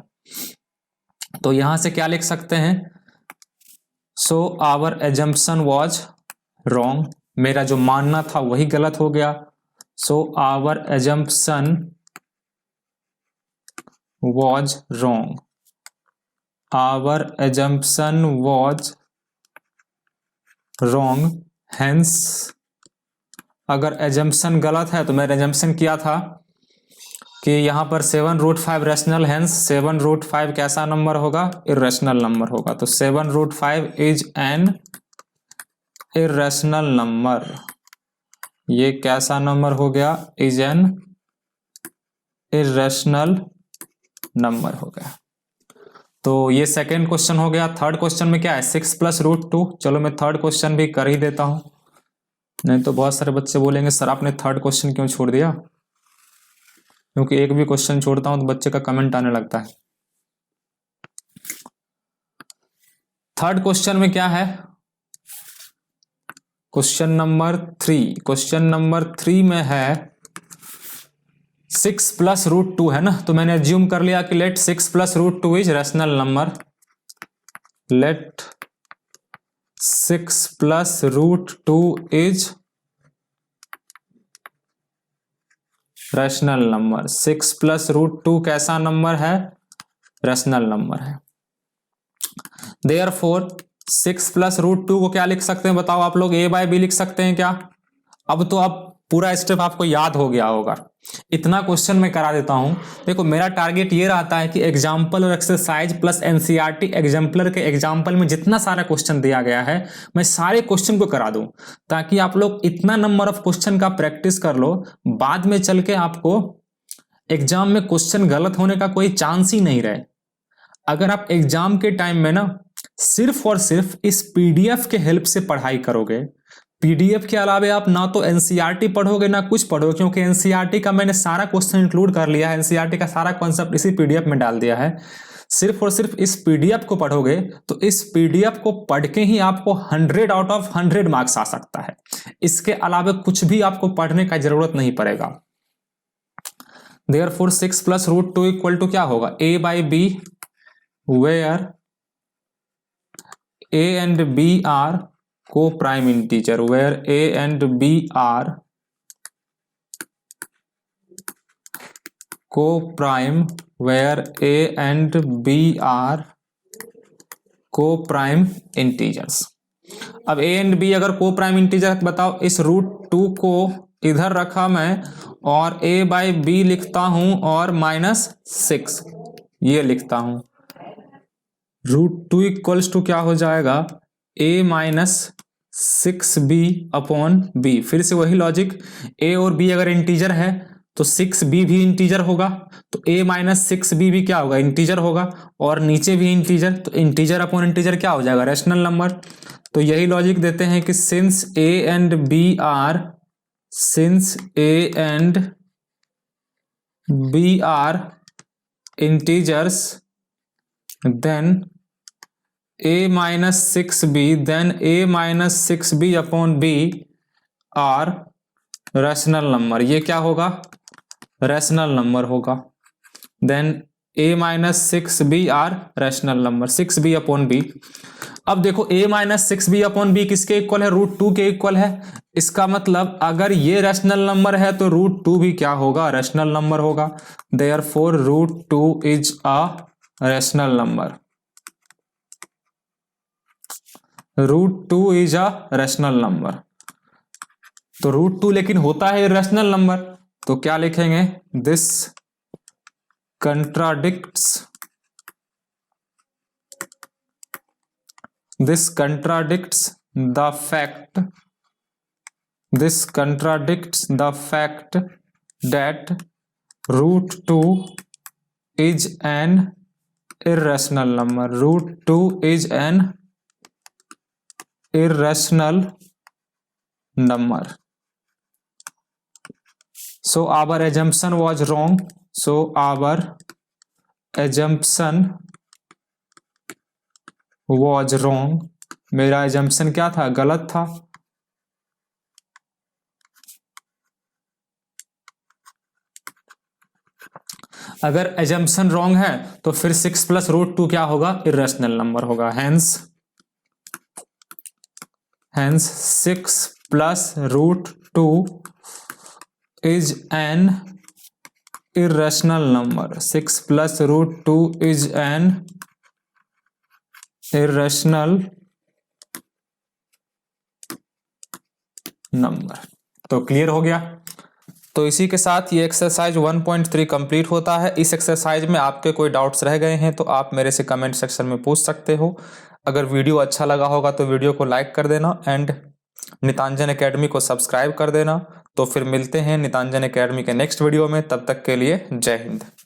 तो यहां से क्या लिख सकते हैं? So our assumption was wrong. मेरा जो मानना था वही गलत हो गया। So our assumption was wrong. Our assumption was wrong, hence अगर एजम्पशन गलत है तो मैंने एजम्पशन किया था कि यहां पर 7√5 रैशनल, हेंस 7√5 कैसा नंबर होगा? इरेशनल नंबर होगा। तो 7√5 इज एन इरेशनल नंबर। ये कैसा नंबर हो गया? इज एन इरेशनल नंबर हो गया। तो ये सेकेंड क्वेश्चन हो गया। थर्ड क्वेश्चन में क्या है? 6 + √2। चलो मैं थर्ड क्वेश्चन भी कर ही देता हूं, नहीं तो बहुत सारे बच्चे बोलेंगे सर आपने थर्ड क्वेश्चन क्यों छोड़ दिया? क्योंकि एक भी क्वेश्चन छोड़ता हूं तो बच्चे का कमेंट आने लगता है। थर्ड क्वेश्चन में क्या है? Question number 3। क्वेश्चन नंबर 3 में है 6 + √2 है ना, तो मैंने एज्यूम कर लिया कि let 6 + √2 is rational number. Let 6 + √2 is rational number. 6 + √2 कैसा नंबर है? रैशनल नंबर है। देयरफॉर 6 + √2 को क्या लिख सकते हैं? बताओ आप लोग, a/b लिख सकते हैं क्या? अब तो आप पूरा स्टेप आपको याद हो गया होगा। इतना क्वेश्चन मैं करा देता हूं। देखो मेरा टारगेट ये रहता है कि एग्जाम्पल और एक्सरसाइज प्लस एनसीईआरटी एग्जाम्पलर के एग्जाम्पल में जितना सारा क्वेश्चन दिया गया है मैं सारे क्वेश्चन को करा दूं, ताकि आप लोग इतना नंबर ऑफ क्वेश्चन का प्रैक्टिस कर लो, बाद में चल के आपको एग्जाम में क्वेश्चन गलत होने का कोई चांस ही नहीं रहे। अगर आप एग्जाम के टाइम में ना सिर्फ और सिर्फ इस पीडीएफ के हेल्प से पढ़ाई करोगे, पीडीएफ के अलावे आप ना तो एनसीईआरटी पढ़ोगे ना कुछ पढ़ोगे, क्योंकि एनसीईआरटी का मैंने सारा क्वेश्चन इंक्लूड कर लिया है, एनसीईआरटी का सारा कॉन्सेप्ट इसी पीडीएफ में डाल दिया है। सिर्फ और सिर्फ इस पीडीएफ को पढ़ोगे तो इस पीडीएफ को पढ़ के ही आपको 100 आउट ऑफ 100 मार्क्स आ सकता है। इसके अलावे कुछ भी आपको पढ़ने का जरूरत नहीं पड़ेगा। देयरफॉर 6 + √2 इक्वल टू क्या होगा? a/b where a and b are co-prime integer, where a and b are co-prime where a and b are co-prime integers। अब a एंड b अगर को प्राइम इंटीजर बताओ, इस √2 को इधर रखा मैं और a बाई बी लिखता हूं और -6 ये लिखता हूं। √2 इक्वल्स टू क्या हो जाएगा, a -6b अपॉन b। फिर से वही लॉजिक, a और b अगर इंटीजर है तो 6b भी इंटीजर होगा, तो a -6b भी क्या होगा, इंटीजर होगा, और नीचे भी इंटीजर, तो इंटीजर अपॉन इंटीजर क्या हो जाएगा, रैशनल नंबर। तो यही लॉजिक देते हैं कि since a and b are integers then a -6b upon b are rational number. ये क्या होगा, रैशनल नंबर होगा। Then a -6b are rational number, 6b upon b। अब देखो a -6b अपॉन b किसके इक्वल है, √2 के इक्वल है। इसका मतलब अगर ये रैशनल नंबर है तो √2 भी क्या होगा, रैशनल नंबर होगा। Therefore √2 is a rational number. √2 is a rational number. तो √2 लेकिन होता है रैशनल नंबर, तो क्या लिखेंगे, this contradicts the fact that √2 is an irrational number। √2 is an irrational number, so our assumption was wrong। So our assumption was wrong। मेरा assumption क्या था, गलत था। अगर assumption wrong है तो फिर 6 + √2 क्या होगा, इर्रेशनल नंबर होगा। Hence 6 + √2 is an irrational number। 6 + √2 is an irrational number। तो क्लियर हो गया। तो इसी के साथ ये एक्सरसाइज 1.3 कंप्लीट होता है। इस एक्सरसाइज में आपके कोई डाउट्स रह गए हैं तो आप मेरे से कमेंट सेक्शन में पूछ सकते हो। अगर वीडियो अच्छा लगा होगा तो वीडियो को लाइक कर देना एंड नितांजन एकेडमी को सब्सक्राइब कर देना। तो फिर मिलते हैं नितांजन एकेडमी के नेक्स्ट वीडियो में, तब तक के लिए जय हिंद।